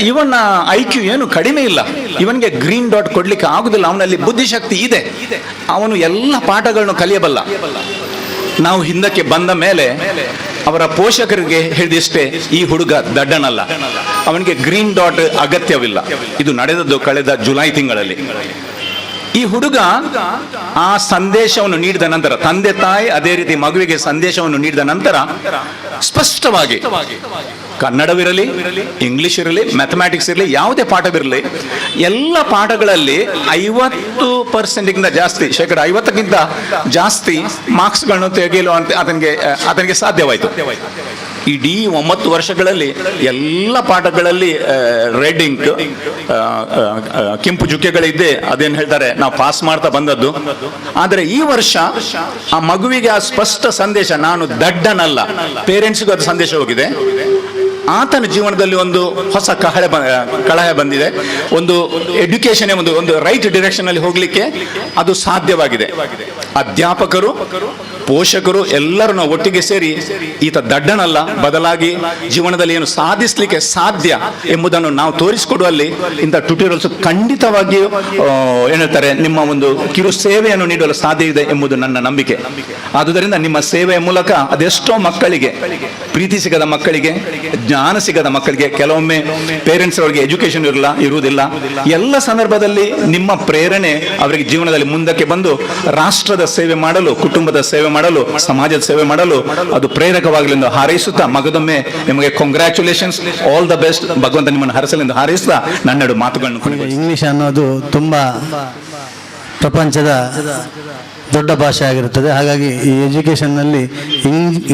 Speaker 4: ಇವನ IQ ಏನು ಕಡಿಮೆ ಇಲ್ಲ, ಇವನಿಗೆ ಗ್ರೀನ್ ಡಾಟ್ ಕೊಡ್ಲಿಕ್ಕೆ ಆಗುದಿಲ್ಲ, ಅವನಲ್ಲಿ ಬುದ್ಧಿಶಕ್ತಿ ಇದೆ, ಅವನು ಎಲ್ಲ ಪಾಠಗಳನ್ನು ಕಲಿಯಬಲ್ಲ. ನಾವು ಹಿಂದಕ್ಕೆ ಬಂದ ಮೇಲೆ ಅವರ ಪೋಷಕರಿಗೆ ಹೇಳಿದಷ್ಟೇ, ಈ ಹುಡುಗ ದಡ್ಡನಲ್ಲ, ಅವನಿಗೆ ಗ್ರೀನ್ ಡಾಟ್ ಅಗತ್ಯವಿಲ್ಲ. ಇದು ನಡೆದದ್ದು ಕಳೆದ ಜುಲೈ ತಿಂಗಳಲ್ಲಿ. ಈ ಹುಡುಗ ಆ ಸಂದೇಶವನ್ನು ನೀಡಿದ ನಂತರ, ತಂದೆ ತಾಯಿ ಅದೇ ರೀತಿ ಮಗುವಿಗೆ ಸಂದೇಶವನ್ನು ನೀಡಿದ ನಂತರ ಸ್ಪಷ್ಟವಾಗಿ ಕನ್ನಡವಿರಲಿ, ಇಂಗ್ಲಿಷ್ ಇರಲಿ, ಮ್ಯಾಥಮ್ಯಾಟಿಕ್ಸ್ ಇರಲಿ, ಯಾವುದೇ ಪಾಠವಿರಲಿ, ಎಲ್ಲ ಪಾಠಗಳಲ್ಲಿ 50% ಜಾಸ್ತಿ, 50% ಜಾಸ್ತಿ ಮಾರ್ಕ್ಸ್ಗಳನ್ನು ತೆಗೆಯಲು ಆತನಿಗೆ ಸಾಧ್ಯವಾಯಿತು. ಇಡೀ 9 ವರ್ಷಗಳಲ್ಲಿ ಎಲ್ಲ ಪಾಠಗಳಲ್ಲಿ ರೆಡ್ ಇಂಕ್, ಕೆಂಪು ಚುಕ್ಕೆಗಳಿದ್ದೆ, ಅದೇನು ಹೇಳ್ತಾರೆ, ನಾವು ಪಾಸ್ ಮಾಡ್ತಾ ಬಂದದ್ದು. ಆದರೆ ಈ ವರ್ಷ ಆ ಮಗುವಿಗೆ ಆ ಸ್ಪಷ್ಟ ಸಂದೇಶ, ನಾನು ದಡ್ಡನಲ್ಲ, ಪೇರೆಂಟ್ಸ್ಗೂ ಅದು ಸಂದೇಶ ಹೋಗಿದೆ. ಆತನ ಜೀವನದಲ್ಲಿ ಒಂದು ಹೊಸ ಕಳಹ ಬಂದಿದೆ. ಒಂದು ಎಡ್ಯುಕೇಶನ್ ಒಂದು ರೈಟ್ ಡೈರೆಕ್ಷನ್ ಅಲ್ಲಿ ಹೋಗ್ಲಿಕ್ಕೆ ಅದು ಸಾಧ್ಯವಾಗಿದೆ. ಅಧ್ಯಾಪಕರು ಪೋಷಕರು ಎಲ್ಲರೂ ನಾವು ಒಟ್ಟಿಗೆ ಸೇರಿ ಈತ ದಡ್ಡನಲ್ಲ, ಬದಲಾಗಿ ಜೀವನದಲ್ಲಿ ಏನು ಸಾಧಿಸಲಿಕ್ಕೆ ಸಾಧ್ಯ ಎಂಬುದನ್ನು ನಾವು ತೋರಿಸಿಕೊಡುವಲ್ಲಿ ಇಂಥ ಟ್ಯುಟೋರಿಯಲ್ಸ್ ಖಂಡಿತವಾಗಿಯೂ ಏನು ಹೇಳ್ತಾರೆ ನಿಮ್ಮ ಒಂದು ಕಿರು ಸೇವೆಯನ್ನು ನೀಡಲು ಸಾಧ್ಯ ಇದೆ ಎಂಬುದು ನನ್ನ ನಂಬಿಕೆ. ಆದುದರಿಂದ ನಿಮ್ಮ ಸೇವೆಯ ಮೂಲಕ ಅದೆಷ್ಟೋ ಮಕ್ಕಳಿಗೆ, ಪ್ರೀತಿ ಸಿಗದ ಮಕ್ಕಳಿಗೆ, ಜ್ಞಾನ ಸಿಗದ ಮಕ್ಕಳಿಗೆ, ಕೆಲವೊಮ್ಮೆ ಪೇರೆಂಟ್ಸ್ ಅವರಿಗೆ ಎಜುಕೇಶನ್ ಇರುವುದಿಲ್ಲ, ಎಲ್ಲ ಸಂದರ್ಭದಲ್ಲಿ ನಿಮ್ಮ ಪ್ರೇರಣೆ ಅವರಿಗೆ ಜೀವನದಲ್ಲಿ ಮುಂದಕ್ಕೆ ಬಂದು ರಾಷ್ಟ್ರದ ಸೇವೆ ಮಾಡಲು, ಕುಟುಂಬದ ಸೇವೆ ಮಾಡಲು, ಸಮಾಜದ ಸೇವೆ ಮಾಡಲು ಅದು ಪ್ರೇರಕವಾಗಲಿ ಎಂದು ಹಾರೈಸುತ್ತಾ ಮಗದೊಮ್ಮೆ ನಿಮಗೆ ಕಂಗ್ರ್ಯಾಚುಲೇಷನ್ಸ್, ಆಲ್ ದ ಬೆಸ್ಟ್, ಭಗವಂತ ನಿಮ್ಮನ್ನು ಹರಸಲೆಂದು ಹಾರೈಸುತ್ತಾ ನನ್ನೆರಡು ಮಾತುಗಳನ್ನು ಕೊನೆಗೊಳಿಸಿ.
Speaker 5: ಇಂಗ್ಲಿಷ್ ಅನ್ನೋದು ತುಂಬಾ ಪ್ರಪಂಚದ ದೊಡ್ಡ ಭಾಷೆ ಆಗಿರುತ್ತದೆ. ಹಾಗಾಗಿ ಈ ಎಜುಕೇಷನ್ನಲ್ಲಿ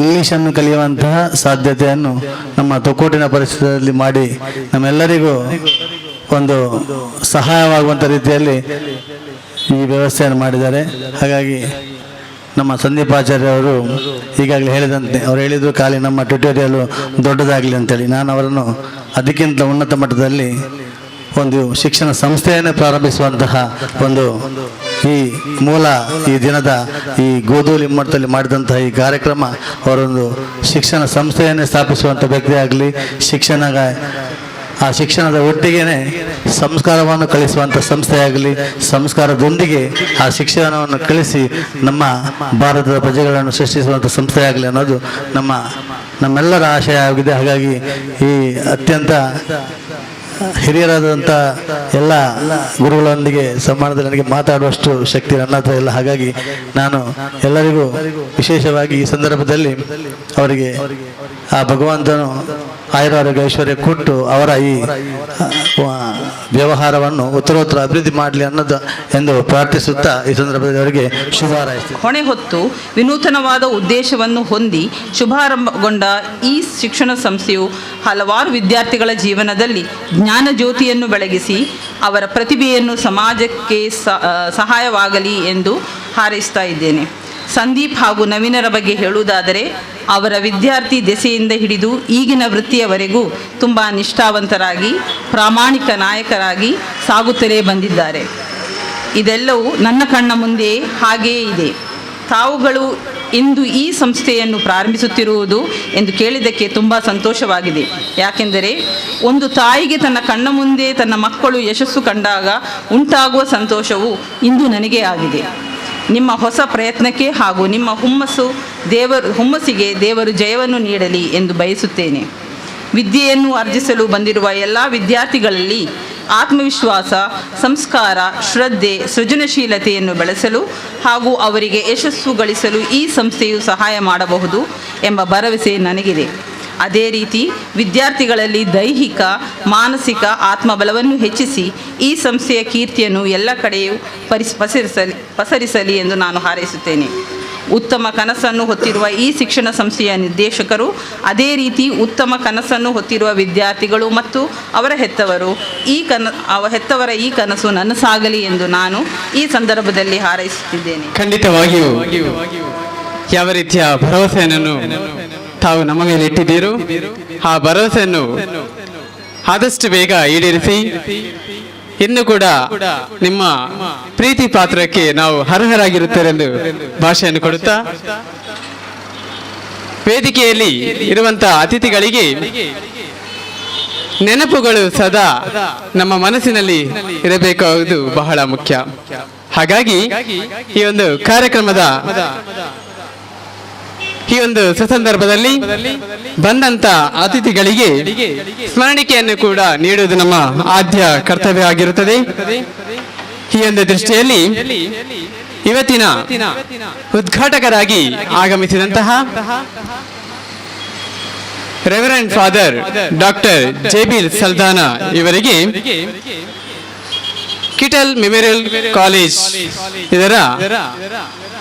Speaker 5: ಇಂಗ್ಲೀಷನ್ನು ಕಲಿಯುವಂತಹ ಸಾಧ್ಯತೆಯನ್ನು ನಮ್ಮ ತೊಕ್ಕೋಟಿನ ಪರಿಸ್ಥಿತಿಯಲ್ಲಿ ಮಾಡಿ ನಮ್ಮೆಲ್ಲರಿಗೂ ಒಂದು ಸಹಾಯವಾಗುವಂಥ ರೀತಿಯಲ್ಲಿ ಈ ವ್ಯವಸ್ಥೆಯನ್ನು ಮಾಡಿದ್ದಾರೆ. ಹಾಗಾಗಿ ನಮ್ಮ ಸಂದೀಪಾಚಾರ್ಯ ಅವರು ಈಗಾಗಲೇ ಹೇಳಿದಂತೆ, ಅವ್ರು ಹೇಳಿದ್ರು ಖಾಲಿ ನಮ್ಮ ಟ್ಯುಟೋರಿಯಲ್ ದೊಡ್ಡದಾಗಲಿ ಅಂತೇಳಿ, ನಾನು ಅವರನ್ನು ಅದಕ್ಕಿಂತ ಉನ್ನತ ಮಟ್ಟದಲ್ಲಿ ಒಂದು ಶಿಕ್ಷಣ ಸಂಸ್ಥೆಯನ್ನೇ ಪ್ರಾರಂಭಿಸುವಂತಹ ಒಂದು ಈ ಮೂಲ ಈ ದಿನದ ಈ ಗೋಧೂಲಿ ಮಟ್ಟದಲ್ಲಿ ಮಾಡಿದಂತಹ ಈ ಕಾರ್ಯಕ್ರಮ, ಅವರೊಂದು ಶಿಕ್ಷಣ ಸಂಸ್ಥೆಯನ್ನೇ ಸ್ಥಾಪಿಸುವಂಥ ವ್ಯಕ್ತಿ ಆಗಲಿ, ಆ ಶಿಕ್ಷಣದ ಒಟ್ಟಿಗೆನೆ ಸಂಸ್ಕಾರವನ್ನು ಕಲಿಸುವಂಥ ಸಂಸ್ಥೆಯಾಗಲಿ, ಸಂಸ್ಕಾರದೊಂದಿಗೆ ಆ ಶಿಕ್ಷಣವನ್ನು ಕಲಿಸಿ ನಮ್ಮ ಭಾರತದ ಪ್ರಜೆಗಳನ್ನು ಸೃಷ್ಟಿಸುವಂಥ ಸಂಸ್ಥೆಯಾಗಲಿ ಅನ್ನೋದು ನಮ್ಮೆಲ್ಲರ ಆಶಯ ಆಗಿದೆ. ಹಾಗಾಗಿ ಈ ಅತ್ಯಂತ ಹಿರಿಯರಾದಂಥ ಎಲ್ಲ ಗುರುಗಳೊಂದಿಗೆ ಸಂಬಂಧದಲ್ಲಿ ನನಗೆ ಮಾತಾಡುವಷ್ಟು ಶಕ್ತಿ ನನ್ನ ಹತ್ರ ಇಲ್ಲ. ಹಾಗಾಗಿ ನಾನು ಎಲ್ಲರಿಗೂ ವಿಶೇಷವಾಗಿ ಈ ಸಂದರ್ಭದಲ್ಲಿ ಅವರಿಗೆ ಆ ಭಗವಂತನು ಆಯುರಾರೋಗ್ಯ ಐಶ್ವರ್ಯ ಕೊಟ್ಟು ಅವರ ಈ ವ್ಯವಹಾರವನ್ನು ಉತ್ತರೋತ್ತರ ಅಭಿವೃದ್ಧಿ ಮಾಡಲಿ ಅನ್ನೋದು ಎಂದು ಪ್ರಾರ್ಥಿಸುತ್ತಾ ಈ ಸಂದರ್ಭದಲ್ಲಿ ಅವರಿಗೆ ಶುಭ ಹಾರೈಸ್ತೀನಿ.
Speaker 6: ಹೊಣೆ ಹೊತ್ತು ವಿನೂತನವಾದ ಉದ್ದೇಶವನ್ನು ಹೊಂದಿ ಶುಭಾರಂಭಗೊಂಡ ಈ ಶಿಕ್ಷಣ ಸಂಸ್ಥೆಯು ಹಲವಾರು ವಿದ್ಯಾರ್ಥಿಗಳ ಜೀವನದಲ್ಲಿ ಜ್ಞಾನ ಜ್ಯೋತಿಯನ್ನು ಬೆಳಗಿಸಿ ಅವರ ಪ್ರತಿಭೆಯನ್ನು ಸಮಾಜಕ್ಕೆ ಸಹಾಯವಾಗಲಿ ಎಂದು ಹಾರೈಸ್ತಾ ಇದ್ದೇನೆ. ಸಂದೀಪ್ ಹಾಗೂ ನವೀನರ ಬಗ್ಗೆ ಹೇಳುವುದಾದರೆ, ಅವರ ವಿದ್ಯಾರ್ಥಿ ದೆಸೆಯಿಂದ ಹಿಡಿದು ಈಗಿನ ವೃತ್ತಿಯವರೆಗೂ ತುಂಬ ನಿಷ್ಠಾವಂತರಾಗಿ ಪ್ರಾಮಾಣಿಕ ನಾಯಕರಾಗಿ ಸಾಗುತ್ತಲೇ ಬಂದಿದ್ದಾರೆ. ಇದೆಲ್ಲವೂ ನನ್ನ ಕಣ್ಣ ಮುಂದೆ ಹಾಗೆಯೇ ಇದೆ. ತಾವುಗಳು ಇಂದು ಈ ಸಂಸ್ಥೆಯನ್ನು ಪ್ರಾರಂಭಿಸುತ್ತಿರುವುದು ಎಂದು ಕೇಳಿದ್ದಕ್ಕೆ ತುಂಬ ಸಂತೋಷವಾಗಿದೆ. ಯಾಕೆಂದರೆ ಒಂದು ತಾಯಿಗೆ ತನ್ನ ಕಣ್ಣ ಮುಂದೆ ತನ್ನ ಮಕ್ಕಳು ಯಶಸ್ಸು ಕಂಡಾಗ ಉಂಟಾಗುವ ಸಂತೋಷವು ಇಂದು ನನಗೆ ಆಗಿದೆ. ನಿಮ್ಮ ಹೊಸ ಪ್ರಯತ್ನಕ್ಕೆ ಹಾಗೂ ನಿಮ್ಮ ಹುಮ್ಮಸ್ಸಿಗೆ ದೇವರು ಜಯವನ್ನು ನೀಡಲಿ ಎಂದು ಬಯಸುತ್ತೇನೆ. ವಿದ್ಯೆಯನ್ನು ಅರ್ಜಿಸಲು ಬಂದಿರುವ ಎಲ್ಲ ವಿದ್ಯಾರ್ಥಿಗಳಲ್ಲಿ ಆತ್ಮವಿಶ್ವಾಸ, ಸಂಸ್ಕಾರ, ಶ್ರದ್ಧೆ, ಸೃಜನಶೀಲತೆಯನ್ನು ಬೆಳೆಸಲು ಹಾಗೂ ಅವರಿಗೆ ಯಶಸ್ಸು ಗಳಿಸಲು ಈ ಸಂಸ್ಥೆಯು ಸಹಾಯ ಮಾಡಬಹುದು ಎಂಬ ಭರವಸೆ ನನಗಿದೆ. ಅದೇ ರೀತಿ ವಿದ್ಯಾರ್ಥಿಗಳಲ್ಲಿ ದೈಹಿಕ, ಮಾನಸಿಕ ಆತ್ಮಬಲವನ್ನು ಹೆಚ್ಚಿಸಿ ಈ ಸಂಸ್ಥೆಯ ಕೀರ್ತಿಯನ್ನು ಎಲ್ಲ ಕಡೆಯೂ ಪಸರಿಸಲಿ ಎಂದು ನಾನು ಹಾರೈಸುತ್ತೇನೆ. ಉತ್ತಮ ಕನಸನ್ನು ಹೊತ್ತಿರುವ ಈ ಶಿಕ್ಷಣ ಸಂಸ್ಥೆಯ ನಿರ್ದೇಶಕರು, ಅದೇ ರೀತಿ ಉತ್ತಮ ಕನಸನ್ನು ಹೊತ್ತಿರುವ ವಿದ್ಯಾರ್ಥಿಗಳು ಮತ್ತು ಅವರ ಹೆತ್ತವರ ಈ ಕನಸು ನನಸಾಗಲಿ ಎಂದು ನಾನು ಈ ಸಂದರ್ಭದಲ್ಲಿ ಹಾರೈಸುತ್ತಿದ್ದೇನೆ.
Speaker 1: ಖಂಡಿತವಾಗಿಯೂ ಯಾವ ರೀತಿಯ ಭರವಸೆಯನ್ನು ತಾವು ನಮ್ಮ ಮೇಲೆ ಇಟ್ಟಿದ್ದೀರೋ ಆ ಭರವಸೆಯನ್ನು ಆದಷ್ಟು ಬೇಗ ಈಡೇರಿಸಿ ಇನ್ನು ಕೂಡ ನಿಮ್ಮ ಪ್ರೀತಿ ಪಾತ್ರಕ್ಕೆ ನಾವು ಅರ್ಹರಾಗಿರುತ್ತೇವೆಂದು ಭಾಷೆಯನ್ನು ಕೊಡುತ್ತಾ, ವೇದಿಕೆಯಲ್ಲಿ ಇರುವಂತಹ ಅತಿಥಿಗಳಿಗೆ ನೆನಪುಗಳು ಸದಾ ನಮ್ಮ ಮನಸ್ಸಿನಲ್ಲಿ ಇರಬೇಕಾಗುವುದು ಬಹಳ ಮುಖ್ಯ. ಹಾಗಾಗಿ ಈ ಒಂದು ಕಾರ್ಯಕ್ರಮದ ಈ ಒಂದು ಸುಸಂದರ್ಭದಲ್ಲಿ ಬಂದಂತ ಅತಿಥಿಗಳಿಗೆ ಸ್ಮರಣಿಕೆಯನ್ನು ಕೂಡ ನೀಡುವುದು ನಮ್ಮ ಆದ್ಯ ಕರ್ತವ್ಯ ಆಗಿರುತ್ತದೆ. ಈ ಒಂದು ದೃಷ್ಟಿಯಲ್ಲಿ ಇವತ್ತಿನ ಉದ್ಘಾಟಕರಾಗಿ ಆಗಮಿಸಿದಂತಹ ರೆವರೆಂಡ್ ಫಾದರ್ ಡಾಕ್ಟರ್ ಜೇಬಿಲ್ ಸಲ್ದಾನಾ ಇವರಿಗೆ ಕಿಟಲ್ ಮೆಮೋರಿಯಲ್ ಕಾಲೇಜ್ ಇದರ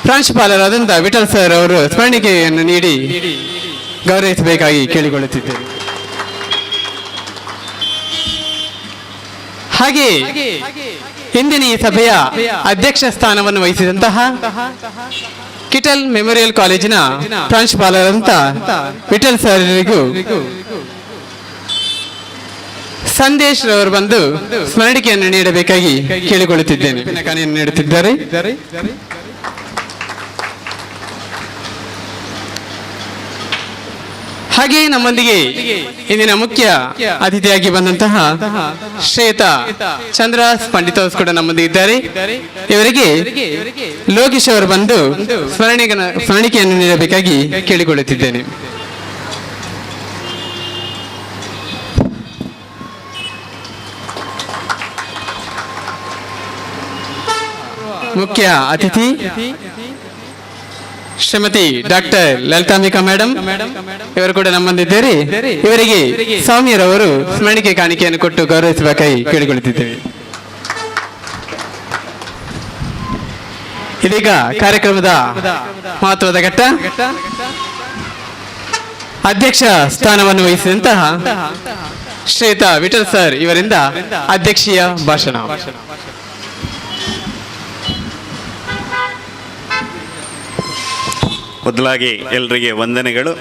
Speaker 1: ಪ್ರಾಂಶುಪಾಲರಾದಂತಹ ವಿಠಲ್ ಸರ್ ಅವರು ಸ್ಮರಣಿಕೆಯನ್ನು ನೀಡಿ ಗೌರವಿಸಬೇಕಾಗಿ ಕೇಳಿಕೊಳ್ಳುತ್ತಿದ್ದೇವೆ. ಹಾಗೆ ಇಂದಿನ ಈ ಸಭೆಯ ಅಧ್ಯಕ್ಷ ಸ್ಥಾನವನ್ನು ವಹಿಸಿದಂತಹ ಕಿಟಲ್ ಮೆಮೋರಿಯಲ್ ಕಾಲೇಜಿನ ಪ್ರಾಂಶುಪಾಲರಾದಂತಹ ವಿಠಲ್ ಸರ್ ಅವರಿಗೂ ಸಂದೇಶ್ ರವರು ಬಂದು ಸ್ಮರಣಿಕೆಯನ್ನು ನೀಡಬೇಕಾಗಿ ಕೇಳಿಕೊಳ್ಳುತ್ತಿದ್ದೇನೆ. ನೀಡುತ್ತಿದ್ದಾರೆ. ಹಾಗೆಯೇ ನಮ್ಮೊಂದಿಗೆ ಇಂದಿನ ಮುಖ್ಯ ಅತಿಥಿಯಾಗಿ ಬಂದಂತಹ ಶ್ರೇತ ಚಂದ್ರಾಸ್ ಪಂಡಿತ್ ಅವರು ಕೂಡ ನಮ್ಮೊಂದಿಗೆ ಇದ್ದಾರೆ. ಇವರಿಗೆ ಲೋಕೇಶ್ ಅವರು ಬಂದು ಸ್ಮರಣಿಕೆಯನ್ನು ನೀಡಬೇಕಾಗಿ ಕೇಳಿಕೊಳ್ಳುತ್ತಿದ್ದೇನೆ. ಮುಖ್ಯ ಅತಿಥಿ ಶ್ರೀಮತಿ ಡಾಕ್ಟರ್ ಲಲಿತಾಂಬಿಕಾ ಮೇಡಮ್ ಇವರು ಕೂಡ ನಮ್ಮಂದಿದ್ದಾರೆ. ಇವರಿಗೆ ಸ್ವಾಮಿಯರವರು ಸ್ಮರಣಿಕೆ ಕಾಣಿಕೆಯನ್ನು ಕೊಟ್ಟು ಗೌರವಿಸಬೇಕಾಗಿ ಕೇಳಿಕೊಳ್ಳುತ್ತಿದ್ದೇವೆ. ಇದೀಗ ಕಾರ್ಯಕ್ರಮದ ಮಹತ್ವದ ಘಟ್ಟ. ಅಧ್ಯಕ್ಷ ಸ್ಥಾನವನ್ನು ವಹಿಸಿದಂತಹ ಶ್ರೀಯುತ ವಿಠಲ್ ಸರ್ ಇವರಿಂದ ಅಧ್ಯಕ್ಷೀಯ ಭಾಷಣ.
Speaker 7: ಮೊದಲಾಗಿ ಎಲ್ಲರಿಗೆ ವಂದನೆಗಳು.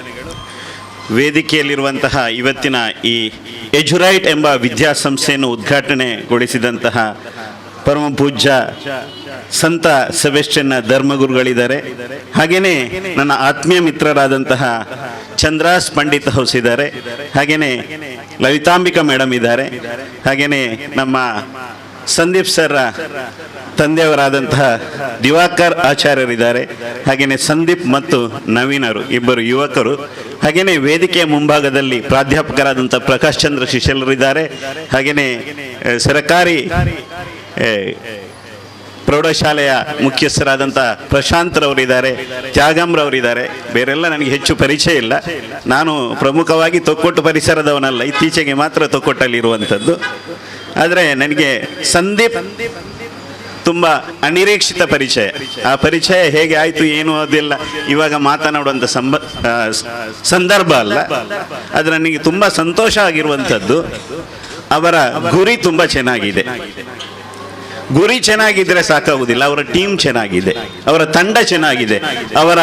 Speaker 7: ವೇದಿಕೆಯಲ್ಲಿರುವಂತಹ ಇವತ್ತಿನ ಈ ಎಜುರೈಟ್ ಎಂಬ ವಿದ್ಯಾಸಂಸ್ಥೆಯನ್ನು ಉದ್ಘಾಟನೆಗೊಳಿಸಿದಂತಹ ಪರಮ ಪೂಜ್ಯ ಸಂತ ಸೆಬೆಸ್ಟಿಯನ್ನ ಧರ್ಮಗುರುಗಳಿದ್ದಾರೆ. ಹಾಗೆಯೇ ನನ್ನ ಆತ್ಮೀಯ ಮಿತ್ರರಾದಂತಹ ಚಂದ್ರಾಸ್ ಪಂಡಿತ್ ಹೌಸ್ ಇದ್ದಾರೆ. ಹಾಗೆಯೇ ಲಲಿತಾಂಬಿಕಾ ಮೇಡಮ್ ಇದ್ದಾರೆ. ಹಾಗೆಯೇ ನಮ್ಮ ಸಂದೀಪ್ ಸರ್ ತಂದೆಯವರಾದಂತಹ ದಿವಾಕರ್ ಆಚಾರ್ಯರಿದ್ದಾರೆ. ಹಾಗೆಯೇ ಸಂದೀಪ್ ಮತ್ತು ನವೀನರು ಇಬ್ಬರು ಯುವಕರು. ಹಾಗೆಯೇ ವೇದಿಕೆಯ ಮುಂಭಾಗದಲ್ಲಿ ಪ್ರಾಧ್ಯಾಪಕರಾದಂಥ ಪ್ರಕಾಶ್ ಚಂದ್ರ ಶಿಶಲರಿದ್ದಾರೆ. ಹಾಗೆಯೇ ಸರಕಾರಿ ಪ್ರೌಢಶಾಲೆಯ ಮುಖ್ಯಸ್ಥರಾದಂಥ ಪ್ರಶಾಂತ್ರವರಿದ್ದಾರೆ, ತ್ಯಾಗಂರವರಿದ್ದಾರೆ. ಬೇರೆಲ್ಲ ನನಗೆ ಹೆಚ್ಚು ಪರಿಚಯ ಇಲ್ಲ. ನಾನು ಪ್ರಮುಖವಾಗಿ ತೊಕ್ಕೊಟ್ಟು ಪರಿಸರದವನಲ್ಲ, ಇತ್ತೀಚೆಗೆ ಮಾತ್ರ ತೊಕ್ಕೊಟ್ಟಲ್ಲಿರುವಂಥದ್ದು. ಆದರೆ ನನಗೆ ಸಂದೀಪ್ ತುಂಬ ಅನಿರೀಕ್ಷಿತ ಪರಿಚಯ. ಆ ಪರಿಚಯ ಹೇಗೆ ಆಯಿತು ಏನು ಅದೆಲ್ಲ ಇವಾಗ ಮಾತನಾಡುವಂಥ ಸಂದರ್ಭ ಅಲ್ಲ. ಆದರೆ ನನಗೆ ತುಂಬ ಸಂತೋಷ ಆಗಿರುವಂಥದ್ದು ಅವರ ಗುರಿ ತುಂಬ ಚೆನ್ನಾಗಿದೆ. ಗುರಿ ಚೆನ್ನಾಗಿದ್ದರೆ ಸಾಕಾಗುವುದಿಲ್ಲ, ಅವರ ಟೀಮ್ ಚೆನ್ನಾಗಿದೆ, ಅವರ ತಂಡ ಚೆನ್ನಾಗಿದೆ, ಅವರ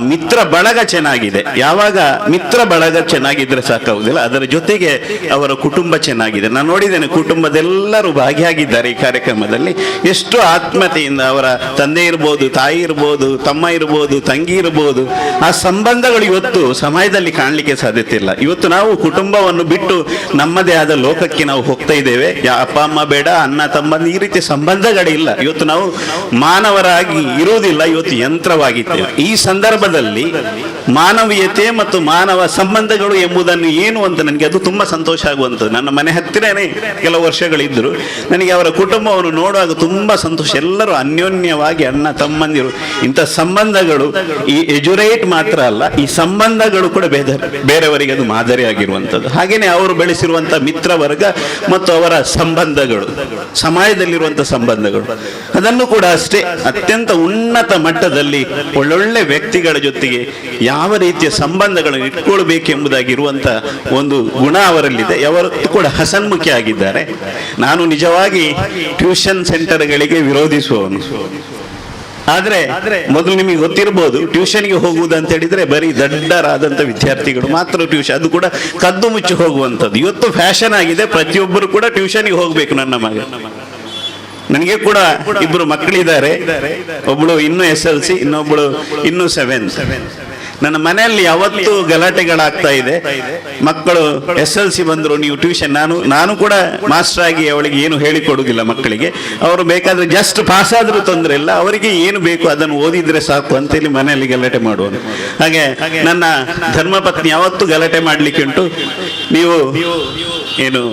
Speaker 7: ಮಿತ್ರ ಬಳಗ ಚೆನ್ನಾಗಿದೆ. ಯಾವಾಗ ಮಿತ್ರ ಬಳಗ ಚೆನ್ನಾಗಿದ್ದರೆ ಸಾಕಾಗುವುದಿಲ್ಲ, ಅದರ ಜೊತೆಗೆ ಅವರ ಕುಟುಂಬ ಚೆನ್ನಾಗಿದೆ. ನಾನು ನೋಡಿದ್ದೇನೆ, ಕುಟುಂಬದೆಲ್ಲರೂ ಭಾಗಿಯಾಗಿದ್ದಾರೆ ಈ ಕಾರ್ಯಕ್ರಮದಲ್ಲಿ. ಎಷ್ಟು ಆತ್ಮತೆಯಿಂದ ಅವರ ತಂದೆ ಇರ್ಬೋದು, ತಾಯಿ ಇರ್ಬೋದು, ತಮ್ಮ ಇರ್ಬೋದು, ತಂಗಿ ಇರ್ಬೋದು, ಆ ಸಂಬಂಧಗಳು ಇವತ್ತು ಸಮಾಜದಲ್ಲಿ ಕಾಣಲಿಕ್ಕೆ ಸಾಧ್ಯತೆ ಇಲ್ಲ. ಇವತ್ತು ನಾವು ಕುಟುಂಬವನ್ನು ಬಿಟ್ಟು ನಮ್ಮದೇ ಆದ ಲೋಕಕ್ಕೆ ನಾವು ಹೋಗ್ತಾ ಇದ್ದೇವೆ. ಅಪ್ಪ ಅಮ್ಮ ಬೇಡ, ಅಣ್ಣ ತಮ್ಮ ಈ ರೀತಿ ಸಂಬಂಧಗಳಿಲ್ಲ. ಇವತ್ತು ನಾವು ಮಾನವರಾಗಿ ಇರುವುದಿಲ್ಲ, ಇವತ್ತು ಯಂತ್ರವಾಗಿದ್ದೇವೆ. ಈ ಸಂದರ್ಭದಲ್ಲಿ ಮಾನವೀಯತೆ ಮತ್ತು ಮಾನವ ಸಂಬಂಧಗಳು ಎಂಬುದನ್ನು ಏನು ಅಂತ ನನಗೆ ಅದು ತುಂಬ ಸಂತೋಷ ಆಗುವಂಥದ್ದು. ನನ್ನ ಮನೆ ಹತ್ತಿರನೇ ಕೆಲವು ವರ್ಷಗಳಿದ್ದರು. ನನಗೆ ಅವರ ಕುಟುಂಬವನ್ನು ನೋಡುವಾಗ ತುಂಬ ಸಂತೋಷ. ಎಲ್ಲರೂ ಅನ್ಯೋನ್ಯವಾಗಿ ಅಣ್ಣ ತಮ್ಮಂದಿರು. ಇಂಥ ಸಂಬಂಧಗಳು ಈ ಎಜುರೇಟ್ ಮಾತ್ರ ಅಲ್ಲ, ಈ ಸಂಬಂಧಗಳು ಕೂಡ ಬೇರೆಯವರಿಗೆ ಅದು ಮಾದರಿಯಾಗಿರುವಂಥದ್ದು. ಹಾಗೆಯೇ ಅವರು ಬೆಳೆಸಿರುವಂಥ ಮಿತ್ರ ವರ್ಗ ಮತ್ತು ಅವರ ಸಂಬಂಧಗಳು, ಸಮಾಜದಲ್ಲಿರುವಂಥ ಸಂಬಂಧಗಳು, ಅದನ್ನು ಕೂಡ ಅಷ್ಟೇ ಅತ್ಯಂತ ಉನ್ನತ ಮಟ್ಟದಲ್ಲಿ ಒಳ್ಳೊಳ್ಳೆ ವ್ಯಕ್ತಿಗಳ ಜೊತೆಗೆ ಯಾವ ರೀತಿಯ ಸಂಬಂಧಗಳನ್ನು ಇಟ್ಕೊಳ್ಬೇಕೆಂಬುದಾಗಿರುವಂಥ ಒಂದು ಗುಣ ಅವರಲ್ಲಿದೆ. ಯಾವತ್ತೂ ಕೂಡ ಹಸನ್ಮುಖಿ ಆಗಿದ್ದಾರೆ. ನಾನು ನಿಜವಾಗಿ ಟ್ಯೂಷನ್ ಸೆಂಟರ್ಗಳಿಗೆ ವಿರೋಧಿಸುವವನು. ಆದರೆ ಮೊದಲು ನಿಮಗೆ ಗೊತ್ತಿರಬಹುದು, ಟ್ಯೂಷನ್ಗೆ ಹೋಗುವುದು ಅಂತ ಹೇಳಿದ್ರೆ ಬರೀ ದಡ್ಡರಾದಂಥ ವಿದ್ಯಾರ್ಥಿಗಳು ಮಾತ್ರ ಟ್ಯೂಷನ್, ಅದು ಕೂಡ ಕದ್ದು ಮುಚ್ಚಿ ಹೋಗುವಂಥದ್ದು. ಇವತ್ತು ಫ್ಯಾಷನ್ ಆಗಿದೆ, ಪ್ರತಿಯೊಬ್ಬರು ಕೂಡ ಟ್ಯೂಷನ್ಗೆ ಹೋಗಬೇಕು. ನನ್ನ ಮಗ, ನನಗೆ ಕೂಡ ಇಬ್ಬರು ಮಕ್ಕಳಿದ್ದಾರೆ. ಒಬ್ಬಳು ಇನ್ನೂ SLC, ಇನ್ನೊಬ್ಬಳು ಇನ್ನೂ 7th. ನನ್ನ ಮನೆಯಲ್ಲಿ ಯಾವತ್ತೂ ಗಲಾಟೆಗಳಾಗ್ತಾ ಇದೆ. ಮಕ್ಕಳು SLC ಬಂದರು, ನೀವು ಟ್ಯೂಷನ್. ನಾನು ಕೂಡ ಮಾಸ್ಟರ್ ಆಗಿ ಅವಳಿಗೆ ಏನು ಹೇಳಿಕೊಡುವುದಿಲ್ಲ ಮಕ್ಕಳಿಗೆ. ಅವರು ಬೇಕಾದ್ರೆ ಜಸ್ಟ್ ಪಾಸ್ ಆದರೂ ತೊಂದರೆ ಇಲ್ಲ, ಅವರಿಗೆ ಏನು ಬೇಕು ಅದನ್ನು ಓದಿದ್ರೆ ಸಾಕು ಅಂತೇಳಿ ಮನೆಯಲ್ಲಿ ಗಲಾಟೆ ಮಾಡುವುದು. ಹಾಗೆ ನನ್ನ ಧರ್ಮಪತ್ನಿ ಯಾವತ್ತೂ ಗಲಾಟೆ ಮಾಡಲಿಕ್ಕೆ ಉಂಟು. ನೀವು ಏನು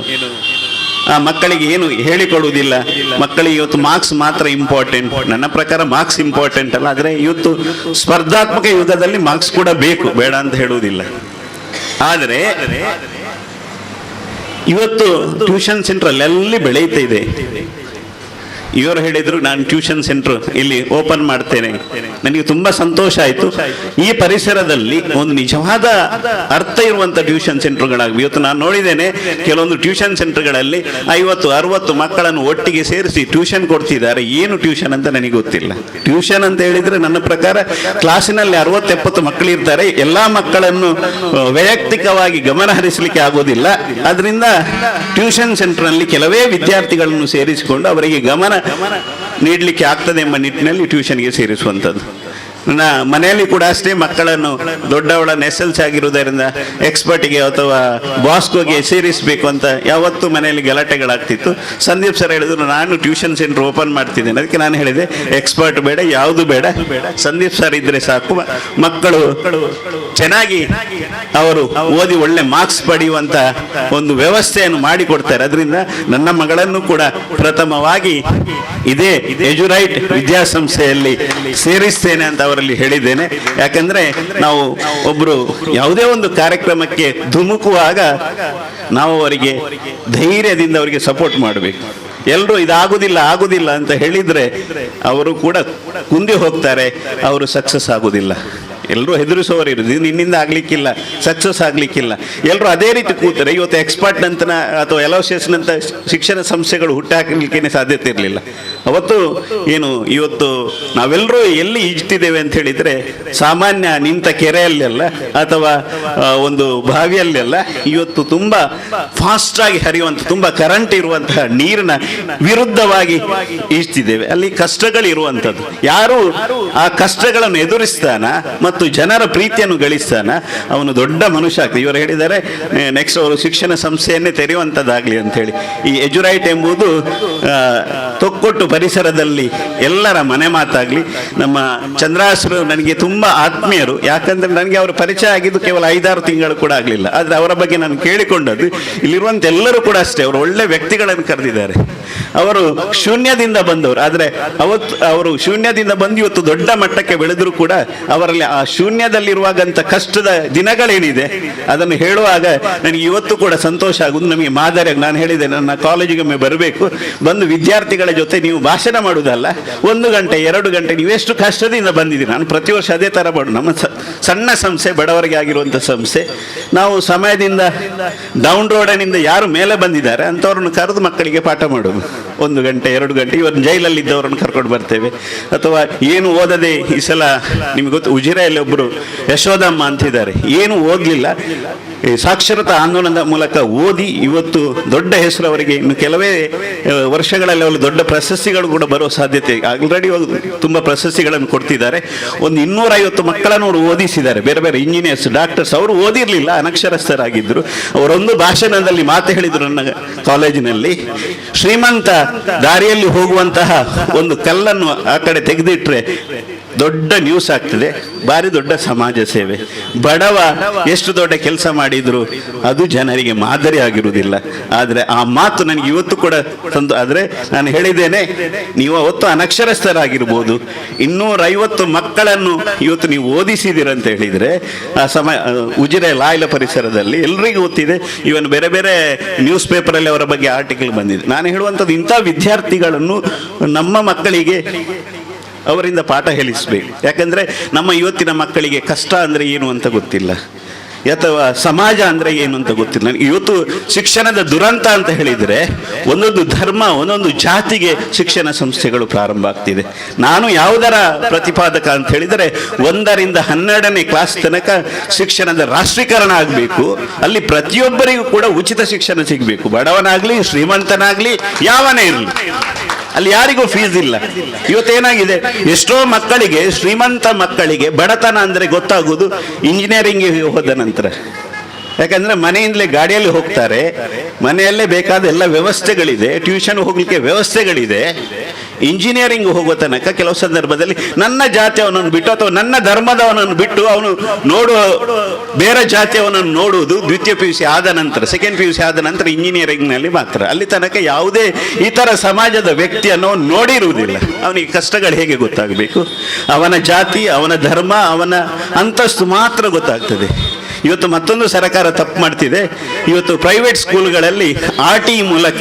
Speaker 7: ಆ ಮಕ್ಕಳಿಗೆ ಏನು ಹೇಳಿಕೊಡುವುದಿಲ್ಲ, ಮಕ್ಕಳಿಗೆ ಇವತ್ತು ಮಾರ್ಕ್ಸ್ ಮಾತ್ರ ಇಂಪಾರ್ಟೆಂಟ್. ನನ್ನ ಪ್ರಕಾರ ಮಾರ್ಕ್ಸ್ ಇಂಪಾರ್ಟೆಂಟ್ ಅಲ್ಲ, ಆದರೆ ಇವತ್ತು ಸ್ಪರ್ಧಾತ್ಮಕ ಯುಗದಲ್ಲಿ ಮಾರ್ಕ್ಸ್ ಕೂಡ ಬೇಕು, ಬೇಡ ಅಂತ ಹೇಳುವುದಿಲ್ಲ. ಆದರೆ ಇವತ್ತು ಟ್ಯೂಷನ್ ಸೆಂಟರ್ ಅಲ್ಲೆಲ್ಲಿ ಬೆಳೆಯುತ್ತಾ ಇದೆ. ಇವರು ಹೇಳಿದ್ರು, ನಾನು ಟ್ಯೂಷನ್ ಸೆಂಟರ್ ಇಲ್ಲಿ ಓಪನ್ ಮಾಡ್ತೇನೆ. ನನಗೆ ತುಂಬ ಸಂತೋಷ ಆಯಿತು. ಈ ಪರಿಸರದಲ್ಲಿ ಒಂದು ನಿಜವಾದ ಅರ್ಥ ಇರುವಂಥ ಟ್ಯೂಷನ್ ಸೆಂಟರ್ಗಳಾಗಿ ಇವತ್ತು ನಾನು ನೋಡಿದ್ದೇನೆ. ಕೆಲವೊಂದು ಟ್ಯೂಷನ್ ಸೆಂಟರ್ಗಳಲ್ಲಿ 50-60 ಮಕ್ಕಳನ್ನು ಒಟ್ಟಿಗೆ ಸೇರಿಸಿ ಟ್ಯೂಷನ್ ಕೊಡ್ತಿದ್ದಾರೆ. ಏನು ಟ್ಯೂಷನ್ ಅಂತ ನನಗೆ ಗೊತ್ತಿಲ್ಲ. ಟ್ಯೂಷನ್ ಅಂತ ಹೇಳಿದರೆ ನನ್ನ ಪ್ರಕಾರ ಕ್ಲಾಸಿನಲ್ಲಿ 60-70 ಮಕ್ಕಳಿರ್ತಾರೆ. ಎಲ್ಲ ಮಕ್ಕಳನ್ನು ವೈಯಕ್ತಿಕವಾಗಿ ಗಮನ ಹರಿಸಲಿಕ್ಕೆ ಆಗೋದಿಲ್ಲ. ಅದರಿಂದ ಟ್ಯೂಷನ್ ಸೆಂಟರ್ನಲ್ಲಿ ಕೆಲವೇ ವಿದ್ಯಾರ್ಥಿಗಳನ್ನು ಸೇರಿಸಿಕೊಂಡು ಅವರಿಗೆ ಗಮನ ನೀಡಲಿಕ್ಕೆ ಆಗ್ತದೆ ಎಂಬ ನಿಟ್ಟಿನಲ್ಲಿ ಟ್ಯೂಷನ್ಗೆ ಸೇರಿಸುವಂಥದ್ದು. ನನ್ನ ಮನೆಯಲ್ಲಿ ಕೂಡ ಅಷ್ಟೇ, ಮಕ್ಕಳನ್ನು ದೊಡ್ಡವಳನ್ನು SLC ಆಗಿರುವುದರಿಂದ ಎಕ್ಸ್ಪರ್ಟ್ಗೆ ಅಥವಾ ಬಾಸ್ಕೋಗೆ ಸೇರಿಸಬೇಕು ಅಂತ ಯಾವತ್ತೂ ಮನೆಯಲ್ಲಿ ಗಲಾಟೆಗಳಾಗ್ತಿತ್ತು. ಸಂದೀಪ್ ಸರ್ ಹೇಳಿದ್ರು, ನಾನು ಟ್ಯೂಷನ್ ಸೆಂಟರ್ ಓಪನ್ ಮಾಡ್ತಿದ್ದೇನೆ. ಅದಕ್ಕೆ ನಾನು ಹೇಳಿದೆ, ಎಕ್ಸ್ಪರ್ಟ್ ಬೇಡ, ಯಾವುದು ಬೇಡ, ಸಂದೀಪ್ ಸರ್ ಇದ್ರೆ ಸಾಕು. ಮಕ್ಕಳು ಚೆನ್ನಾಗಿ ಅವರು ಓದಿ ಒಳ್ಳೆ ಮಾರ್ಕ್ಸ್ ಪಡೆಯುವಂತ ಒಂದು ವ್ಯವಸ್ಥೆಯನ್ನು ಮಾಡಿಕೊಡ್ತಾರೆ. ಅದರಿಂದ ನನ್ನ ಮಗಳನ್ನು ಕೂಡ ಪ್ರಥಮವಾಗಿ ಇದೇ ಎಜುರೈಟ್ ವಿದ್ಯಾಸಂಸ್ಥೆಯಲ್ಲಿ ಸೇರಿಸ್ತೇನೆ ಅಂತ ಅವರಲ್ಲಿ ಹೇಳಿದ್ದೇನೆ. ಯಾಕಂದ್ರೆ ನಾವು ಒಬ್ರು ಯಾವುದೇ ಒಂದು ಕಾರ್ಯಕ್ರಮಕ್ಕೆ ಧುಮುಕುವಾಗ ನಾವು ಅವರಿಗೆ ಧೈರ್ಯದಿಂದ ಅವರಿಗೆ ಸಪೋರ್ಟ್ ಮಾಡಬೇಕು. ಎಲ್ಲರೂ ಆಗುದಿಲ್ಲ ಅಂತ ಹೇಳಿದ್ರೆ ಅವರು ಕೂಡ ಕುಂದಿ ಹೋಗ್ತಾರೆ, ಅವರು ಸಕ್ಸಸ್ ಆಗುದಿಲ್ಲ. ಎಲ್ಲರೂ ಹೆದರಿಸುವವರು ಇರುವುದು, ನಿನ್ನಿಂದ ಆಗ್ಲಿಕ್ಕಿಲ್ಲ, ಸಕ್ಸಸ್ ಆಗ್ಲಿಕ್ಕಿಲ್ಲ. ಎಲ್ಲರೂ ಅದೇ ರೀತಿ ಕೂತಾರೆ. ಇವತ್ತು ಎಕ್ಸ್ಪರ್ಟ್ ನಂತರ ಅಥವಾ ಎಲೋಸಿಯೇಷನ್ ಅಂತ ಶಿಕ್ಷಣ ಸಂಸ್ಥೆಗಳು ಹುಟ್ಟಾಕಲಿಕ್ಕೆ ಸಾಧ್ಯತೆ ಇರಲಿಲ್ಲ. ಅವತ್ತು ಇವತ್ತು ನಾವೆಲ್ಲರೂ ಎಲ್ಲಿ ಈಜ್ತಿದ್ದೇವೆ ಅಂತ ಹೇಳಿದ್ರೆ ಸಾಮಾನ್ಯ ನಿಂತ ಕೆರೆಯಲ್ಲೆಲ್ಲ ಅಥವಾ ಒಂದು ಬಾವಿಯಲ್ಲೆಲ್ಲ ಇವತ್ತು ತುಂಬಾ ಫಾಸ್ಟ್ ಆಗಿ ಹರಿಯುವಂತ, ತುಂಬಾ ಕರೆಂಟ್ ಇರುವಂತಹ ನೀರಿನ ವಿರುದ್ಧವಾಗಿ ಈಜ್ತಿದ್ದೇವೆ. ಅಲ್ಲಿ ಕಷ್ಟಗಳಿರುವಂಥದ್ದು. ಯಾರು ಆ ಕಷ್ಟಗಳನ್ನು ಎದುರಿಸ್ತಾನ ಮತ್ತು ಜನರ ಪ್ರೀತಿಯನ್ನು ಗಳಿಸ್ತಾನ, ಅವನು ದೊಡ್ಡ ಮನುಷ್ಯ ಆಗ್ತದೆ. ಇವರು ಹೇಳಿದ್ದಾರೆ ನೆಕ್ಸ್ಟ್ ಅವರು ಶಿಕ್ಷಣ ಸಂಸ್ಥೆಯನ್ನೇ ತೆರೆಯುವಂಥದ್ದಾಗಲಿ ಅಂತ ಹೇಳಿ. ಈ ಎಜುರೈಟ್ ಎಂಬುದು ತೊಕ್ಕೊಟ್ಟು ಪರಿಸರದಲ್ಲಿ ಎಲ್ಲರ ಮನೆ ಮಾತಾಗಲಿ. ನಮ್ಮ ಚಂದ್ರಾಸರು ನನಗೆ ತುಂಬ ಆತ್ಮೀಯರು. ಯಾಕಂದ್ರೆ ನನಗೆ ಅವರ ಪರಿಚಯ ಆಗಿದ್ದು ಕೇವಲ 5-6 ತಿಂಗಳು ಕೂಡ ಆಗಲಿಲ್ಲ. ಆದರೆ ಅವರ ಬಗ್ಗೆ ನಾನು ಕೇಳಿಕೊಂಡದ್ದು, ಇಲ್ಲಿರುವಂಥ ಎಲ್ಲರೂ ಕೂಡ ಅಷ್ಟೇ, ಅವರು ಒಳ್ಳೆ ವ್ಯಕ್ತಿಗಳನ್ನು ಕರೆದಿದ್ದಾರೆ. ಅವರು ಶೂನ್ಯದಿಂದ ಬಂದವರು. ಆದರೆ ಅವರು ಶೂನ್ಯದಿಂದ ಬಂದು ಇವತ್ತು ದೊಡ್ಡ ಮಟ್ಟಕ್ಕೆ ಬೆಳೆದರೂ ಕೂಡ ಅವರಲ್ಲಿ ಆ ಶೂನ್ಯದಲ್ಲಿರುವಾಗಂತ ಕಷ್ಟದ ದಿನಗಳೇನಿದೆ ಅದನ್ನು ಹೇಳುವಾಗ ನನಗೆ ಇವತ್ತು ಕೂಡ ಸಂತೋಷ ಆಗುವುದು. ನಮಗೆ ಮಾದರಿಯಾಗಿ ನಾನು ಹೇಳಿದೆ, ನನ್ನ ಕಾಲೇಜಿಗೆ ಬರಬೇಕು, ಬಂದು ವಿದ್ಯಾರ್ಥಿಗಳ ಜೊತೆ ನೀವು ಭಾಷಣ ಮಾಡುವುದಲ್ಲ, 1 ಗಂಟೆ 2 ಗಂಟೆ ನೀವೆಷ್ಟು ಕಷ್ಟದಿಂದ ಬಂದಿದ್ದೀರಿ. ನಾನು ಪ್ರತಿ ವರ್ಷ ಅದೇ ಥರ ನಮ್ಮ ಸಣ್ಣ ಸಂಸ್ಥೆ, ಬಡವರಿಗೆ ಆಗಿರುವಂಥ ಸಂಸ್ಥೆ. ನಾವು ಸಮಯದಿಂದ ಡೌನ್ ರೋಡನಿಂದ ಯಾರು ಮೇಲೆ ಬಂದಿದ್ದಾರೆ ಅಂಥವ್ರನ್ನು ಕರೆದು ಮಕ್ಕಳಿಗೆ ಪಾಠ ಮಾಡೋದು 1 ಗಂಟೆ 2 ಗಂಟೆ. ಇವತ್ತು ಜೈಲಲ್ಲಿದ್ದವರನ್ನು ಕರ್ಕೊಂಡು ಬರ್ತೇವೆ. ಅಥವಾ ಏನು ಓದದೆ, ಈ ಸಲ ನಿಮ್ಗೆ ಗೊತ್ತು, ಉಜಿರೆಯಲ್ಲಿ ಒಬ್ಬರು ಯಶೋದಮ್ಮ ಅಂತಿದ್ದಾರೆ, ಏನು ಓದಲಿಲ್ಲ, ಸಾಕ್ಷರತಾ ಆಂದೋಲನದ ಮೂಲಕ ಓದಿ ಇವತ್ತು ದೊಡ್ಡ ಹೆಸರು ಅವರಿಗೆ. ಇನ್ನು ಕೆಲವೇ ವರ್ಷಗಳಲ್ಲಿ ಅವರು ದೊಡ್ಡ ಪ್ರಶಸ್ತಿಗಳು ಕೂಡ ಬರುವ ಸಾಧ್ಯತೆ, ಆಲ್ರೆಡಿ ತುಂಬ ಪ್ರಶಸ್ತಿಗಳನ್ನು ಕೊಡ್ತಿದ್ದಾರೆ. ಒಂದು 250 ಮಕ್ಕಳನ್ನು ಅವರು ಓದಿಸಿದ್ದಾರೆ, ಬೇರೆ ಬೇರೆ ಇಂಜಿನಿಯರ್ಸ್, ಡಾಕ್ಟರ್ಸ್. ಅವರು ಓದಿರಲಿಲ್ಲ, ಅನಕ್ಷರಸ್ಥರಾಗಿದ್ದರು. ಅವರೊಂದು ಭಾಷಣದಲ್ಲಿ ಮಾತು ಹೇಳಿದರು ನನ್ನ ಕಾಲೇಜಿನಲ್ಲಿ, ಶ್ರೀಮಂತ ದಾರಿಯಲ್ಲಿ ಹೋಗುವಂತಹ ಒಂದು ಕಲ್ಲನ್ನು ಆ ಕಡೆ ತೆಗೆದಿಟ್ರೆ ದೊಡ್ಡ ನ್ಯೂಸ್ ಆಗ್ತದೆ, ಭಾರಿ ದೊಡ್ಡ ಸಮಾಜ ಸೇವೆ. ಬಡವ ಎಷ್ಟು ದೊಡ್ಡ ಕೆಲಸ ಮಾಡಿದ್ರು ಅದು ಜನರಿಗೆ ಮಾದರಿ ಆಗಿರುವುದಿಲ್ಲ. ಆದರೆ ಆ ಮಾತು ನನಗೆ ಇವತ್ತು ಕೂಡ ಆದರೆ ನಾನು ಹೇಳಿದ್ದೇನೆ, ನೀವು ಅವತ್ತು ಅನಕ್ಷರಸ್ಥರಾಗಿರ್ಬೋದು, 250 ಮಕ್ಕಳನ್ನು ಇವತ್ತು ನೀವು ಓದಿಸಿದಿರಂತ ಹೇಳಿದರೆ ಆ ಉಜಿರೆ ಲಾಯ್ಲ ಪರಿಸರದಲ್ಲಿ ಎಲ್ರಿಗೂ ಗೊತ್ತಿದೆ. ಇವನು ಬೇರೆ ಬೇರೆ ನ್ಯೂಸ್ ಪೇಪರಲ್ಲಿ ಅವರ ಬಗ್ಗೆ ಆರ್ಟಿಕಲ್ ಬಂದಿದೆ. ನಾನು ಹೇಳುವಂಥದ್ದು, ಇಂಥ ವಿದ್ಯಾರ್ಥಿಗಳನ್ನು ನಮ್ಮ ಮಕ್ಕಳಿಗೆ ಅವರಿಂದ ಪಾಠ ಹೇಳಿಸಬೇಕು. ಯಾಕಂದರೆ ನಮ್ಮ ಇವತ್ತಿನ ಮಕ್ಕಳಿಗೆ ಕಷ್ಟ ಅಂದರೆ ಏನು ಅಂತ ಗೊತ್ತಿಲ್ಲ, ಅಥವಾ ಸಮಾಜ ಅಂದರೆ ಏನು ಅಂತ ಗೊತ್ತಿಲ್ಲ. ಇವತ್ತು ಶಿಕ್ಷಣದ ದುರಂತ ಅಂತ ಹೇಳಿದರೆ ಒಂದೊಂದು ಧರ್ಮ, ಒಂದೊಂದು ಜಾತಿಗೆ ಶಿಕ್ಷಣ ಸಂಸ್ಥೆಗಳು ಪ್ರಾರಂಭ ಆಗ್ತಿದೆ. ನಾನು ಯಾವುದರ ಪ್ರತಿಪಾದಕ ಅಂತ ಹೇಳಿದರೆ 1ರಿಂದ 12ನೇ ಕ್ಲಾಸ್ ತನಕ ಶಿಕ್ಷಣದ ರಾಷ್ಟ್ರೀಕರಣ ಆಗಬೇಕು. ಅಲ್ಲಿ ಪ್ರತಿಯೊಬ್ಬರಿಗೂ ಕೂಡ ಉಚಿತ ಶಿಕ್ಷಣ ಸಿಗಬೇಕು. ಬಡವನಾಗಲಿ ಶ್ರೀಮಂತನಾಗಲಿ ಯಾವನೇ ಇರಲಿ, ಅಲ್ಲಿ ಯಾರಿಗೂ ಫೀಸ್ ಇಲ್ಲ. ಇವತ್ತೇನಾಗಿದೆ, ಎಷ್ಟೋ ಮಕ್ಕಳಿಗೆ, ಶ್ರೀಮಂತ ಮಕ್ಕಳಿಗೆ ಬಡತನ ಅಂದರೆ ಗೊತ್ತಾಗುವುದು ಇಂಜಿನಿಯರಿಂಗ್ ಹೋದ ನಂತರ. ಯಾಕಂದ್ರೆ ಮನೆಯಿಂದಲೇ ಗಾಡಿಯಲ್ಲಿ ಹೋಗ್ತಾರೆ, ಮನೆಯಲ್ಲೇ ಬೇಕಾದ ಎಲ್ಲ ವ್ಯವಸ್ಥೆಗಳಿದೆ, ಟ್ಯೂಷನ್ ಹೋಗ್ಲಿಕ್ಕೆ ವ್ಯವಸ್ಥೆಗಳಿದೆ. ಇಂಜಿನಿಯರಿಂಗ್ ಹೋಗೋ ತನಕ ಕೆಲವು ಸಂದರ್ಭದಲ್ಲಿ ನನ್ನ ಜಾತಿಯವನನ್ನು ಬಿಟ್ಟು ಅಥವಾ ನನ್ನ ಧರ್ಮದವನನ್ನು ಬಿಟ್ಟು ಅವನು ನೋಡುವ ಬೇರೆ ಜಾತಿಯವನನ್ನು ನೋಡುವುದು ದ್ವಿತೀಯ PUC ಆದ ನಂತರ, ಸೆಕೆಂಡ್ PUC ಆದ ನಂತರ ಇಂಜಿನಿಯರಿಂಗ್ನಲ್ಲಿ ಮಾತ್ರ. ಅಲ್ಲಿ ತನಕ ಯಾವುದೇ ಇತರ ಸಮಾಜದ ವ್ಯಕ್ತಿಯನ್ನು ನೋಡಿರುವುದಿಲ್ಲ. ಅವನಿಗೆ ಕಷ್ಟಗಳು ಹೇಗೆ ಗೊತ್ತಾಗಬೇಕು? ಅವನ ಜಾತಿ, ಅವನ ಧರ್ಮ, ಅವನ ಅಂತಸ್ತು ಮಾತ್ರ ಗೊತ್ತಾಗ್ತದೆ. ಇವತ್ತು ಮತ್ತೊಂದು ಸರ್ಕಾರ ತಪ್ಪು ಮಾಡ್ತಿದೆ. ಇವತ್ತು ಪ್ರೈವೇಟ್ ಸ್ಕೂಲ್ಗಳಲ್ಲಿ RTE ಮೂಲಕ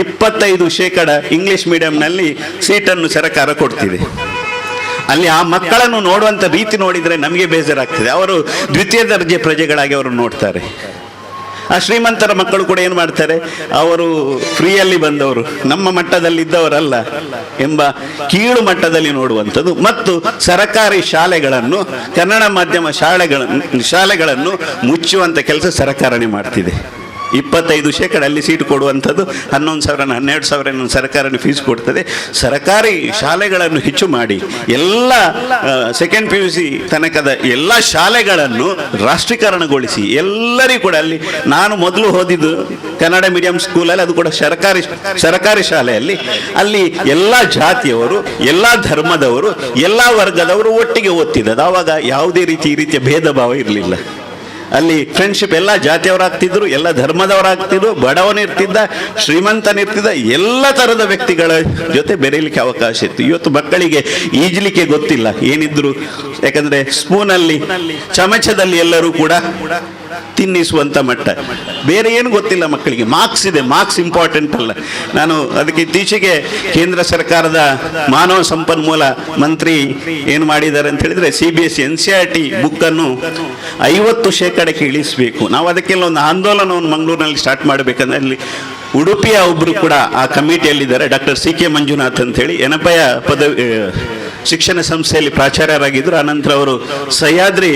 Speaker 7: 25% ಇಂಗ್ಲಿಷ್ ಮೀಡಿಯಂನಲ್ಲಿ ಸೀಟನ್ನು ಸರ್ಕಾರ ಕೊಡ್ತಿದೆ. ಅಲ್ಲಿ ಆ ಮಕ್ಕಳನ್ನು ನೋಡುವಂಥ ರೀತಿ ನೋಡಿದರೆ ನಮಗೆ ಬೇಜಾರಾಗ್ತದೆ. ಅವರು ದ್ವಿತೀಯ ದರ್ಜೆ ಪ್ರಜೆಗಳಾಗಿ ಅವರು ನೋಡ್ತಾರೆ. ಆ ಶ್ರೀಮಂತರ ಮಕ್ಕಳು ಕೂಡ ಏನು ಮಾಡ್ತಾರೆ, ಅವರು ಫ್ರೀಯಲ್ಲಿ ಬಂದವರು, ನಮ್ಮ ಮಟ್ಟದಲ್ಲಿದ್ದವರಲ್ಲ ಎಂಬ ಕೀಳು ಮಟ್ಟದಲ್ಲಿ ನೋಡುವಂಥದ್ದು. ಮತ್ತು ಸರ್ಕಾರಿ ಶಾಲೆಗಳನ್ನು, ಕನ್ನಡ ಮಾಧ್ಯಮ ಶಾಲೆಗಳನ್ನು ಮುಚ್ಚುವಂಥ ಕೆಲಸ ಸರ್ಕಾರನೇ ಮಾಡ್ತಿದೆ. 25% ಅಲ್ಲಿ ಸೀಟ್ ಕೊಡುವಂಥದ್ದು, 11,000 12,000 ಸರ್ಕಾರ ಫೀಸ್ ಕೊಡ್ತದೆ. ಸರ್ಕಾರಿ ಶಾಲೆಗಳನ್ನು ಹೆಚ್ಚು ಮಾಡಿ ಎಲ್ಲ ಸೆಕೆಂಡ್ PUC ತನಕದ ಎಲ್ಲ ಶಾಲೆಗಳನ್ನು ರಾಷ್ಟ್ರೀಕರಣಗೊಳಿಸಿ ಎಲ್ಲರಿಗೂ ಕೂಡ ಅಲ್ಲಿ, ನಾನು ಮೊದಲು ಓದಿದ್ದು ಕನ್ನಡ ಮೀಡಿಯಂ ಸ್ಕೂಲಲ್ಲಿ, ಅದು ಕೂಡ ಸರ್ಕಾರಿ ಶಾಲೆಯಲ್ಲಿ, ಅಲ್ಲಿ ಎಲ್ಲ ಜಾತಿಯವರು, ಎಲ್ಲ ಧರ್ಮದವರು, ಎಲ್ಲ ವರ್ಗದವರು ಒಟ್ಟಿಗೆ ಓದ್ತಿದ್ದದ್ದು. ಆವಾಗ ಯಾವುದೇ ಈ ರೀತಿಯ ಭೇದ ಭಾವ ಇರಲಿಲ್ಲ. ಅಲ್ಲಿ ಫ್ರೆಂಡ್ಶಿಪ್, ಎಲ್ಲ ಜಾತಿಯವರಾಗ್ತಿದ್ರು, ಎಲ್ಲ ಧರ್ಮದವರಾಗ್ತಿದ್ರು, ಬಡವನಿರ್ತಿದ್ದ, ಶ್ರೀಮಂತನಿರ್ತಿದ್ದ, ಎಲ್ಲ ಥರದ ವ್ಯಕ್ತಿಗಳ ಜೊತೆ ಬೆರೀಲಿಕ್ಕೆ ಅವಕಾಶ ಇತ್ತು. ಇವತ್ತು ಮಕ್ಕಳಿಗೆ ಈಜಲಿಕ್ಕೆ ಗೊತ್ತಿಲ್ಲ ಏನಿದ್ರು, ಯಾಕಂದ್ರೆ ಸ್ಪೂನಲ್ಲಿ, ಚಮಚದಲ್ಲಿ ಎಲ್ಲರೂ ಕೂಡ ತಿನ್ನಿಸುವಂತ ಮಟ್ಟ, ಬೇರೆ ಏನು ಗೊತ್ತಿಲ್ಲ ಮಕ್ಕಳಿಗೆ. ಮಾರ್ಕ್ಸ್ ಇದೆ, ಮಾರ್ಕ್ಸ್ ಇಂಪಾರ್ಟೆಂಟ್ ಅಲ್ಲ. ನಾನು ಅದಕ್ಕೆ ಇತ್ತೀಚೆಗೆ ಕೇಂದ್ರ ಸರ್ಕಾರದ ಮಾನವ ಸಂಪನ್ಮೂಲ ಮಂತ್ರಿ ಏನು ಮಾಡಿದ್ದಾರೆ ಅಂತ ಹೇಳಿದ್ರೆ, CBSE NCERT ಬುಕ್ ಅನ್ನು 50% ಇಳಿಸಬೇಕು. ನಾವು ಅದಕ್ಕೆಲ್ಲ ಒಂದು ಆಂದೋಲನವನ್ನು ಮಂಗಳೂರಿನಲ್ಲಿ ಸ್ಟಾರ್ಟ್ ಮಾಡಬೇಕಂದ್ರೆ, ಅಲ್ಲಿ ಉಡುಪಿಯ ಒಬ್ರು ಕೂಡ ಆ ಕಮಿಟಿಯಲ್ಲಿದ್ದಾರೆ, ಡಾಕ್ಟರ್ CK ಮಂಜುನಾಥ್ ಅಂತ ಹೇಳಿ, ಎನಪಯ ಪದವಿ ಶಿಕ್ಷಣ ಸಂಸ್ಥೆಯಲ್ಲಿ ಪ್ರಾಚಾರ್ಯರಾಗಿದ್ದರು. ಆನಂತರ ಅವರು ಸಹ್ಯಾದ್ರಿ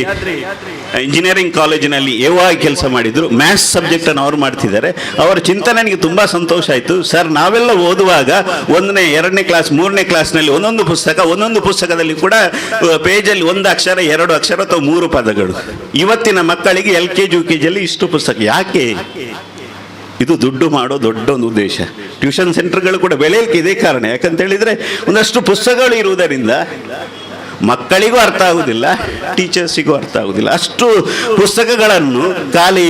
Speaker 7: ಇಂಜಿನಿಯರಿಂಗ್ ಕಾಲೇಜಿನಲ್ಲಿ ಆಗಿ ಕೆಲಸ ಮಾಡಿದ್ರು. ಮ್ಯಾಥ್ಸ್ ಸಬ್ಜೆಕ್ಟ್ ಅನ್ನು ಅವ್ರು ಮಾಡ್ತಿದ್ದಾರೆ. ಅವರ ಚಿಂತನೆ ನನಗೆ ತುಂಬಾ ಸಂತೋಷ ಆಯಿತು. ಸರ್, ನಾವೆಲ್ಲ ಓದುವಾಗ 1ನೇ 2ನೇ ಕ್ಲಾಸ್ 3ನೇ ಕ್ಲಾಸ್ನಲ್ಲಿ ಒಂದೊಂದು ಪುಸ್ತಕದಲ್ಲಿ ಕೂಡ ಪೇಜಲ್ಲಿ 1 ಅಕ್ಷರ 2 ಅಕ್ಷರ ಅಥವಾ 3 ಪದಗಳು. ಇವತ್ತಿನ ಮಕ್ಕಳಿಗೆ LKG UKG ಅಲ್ಲಿ ಇಷ್ಟು ಪುಸ್ತಕ ಯಾಕೆ? ಇದು ದುಡ್ಡು ಮಾಡೋ ದೊಡ್ಡ ಒಂದು ಉದ್ದೇಶ. ಟ್ಯೂಷನ್ ಸೆಂಟರ್ಗಳು ಕೂಡ ಬೆಳೆಯಲಿಕ್ಕೆ ಇದೇ ಕಾರಣ. ಯಾಕಂತ ಹೇಳಿದ್ರೆ ಒಂದಷ್ಟು ಪುಸ್ತಕಗಳು ಇರುವುದರಿಂದ ಮಕ್ಕಳಿಗೂ ಅರ್ಥ ಆಗುದಿಲ್ಲ, ಟೀಚರ್ಸಿಗೂ ಅರ್ಥ ಆಗುದಿಲ್ಲ. ಅಷ್ಟು ಪುಸ್ತಕಗಳನ್ನು ಖಾಲಿ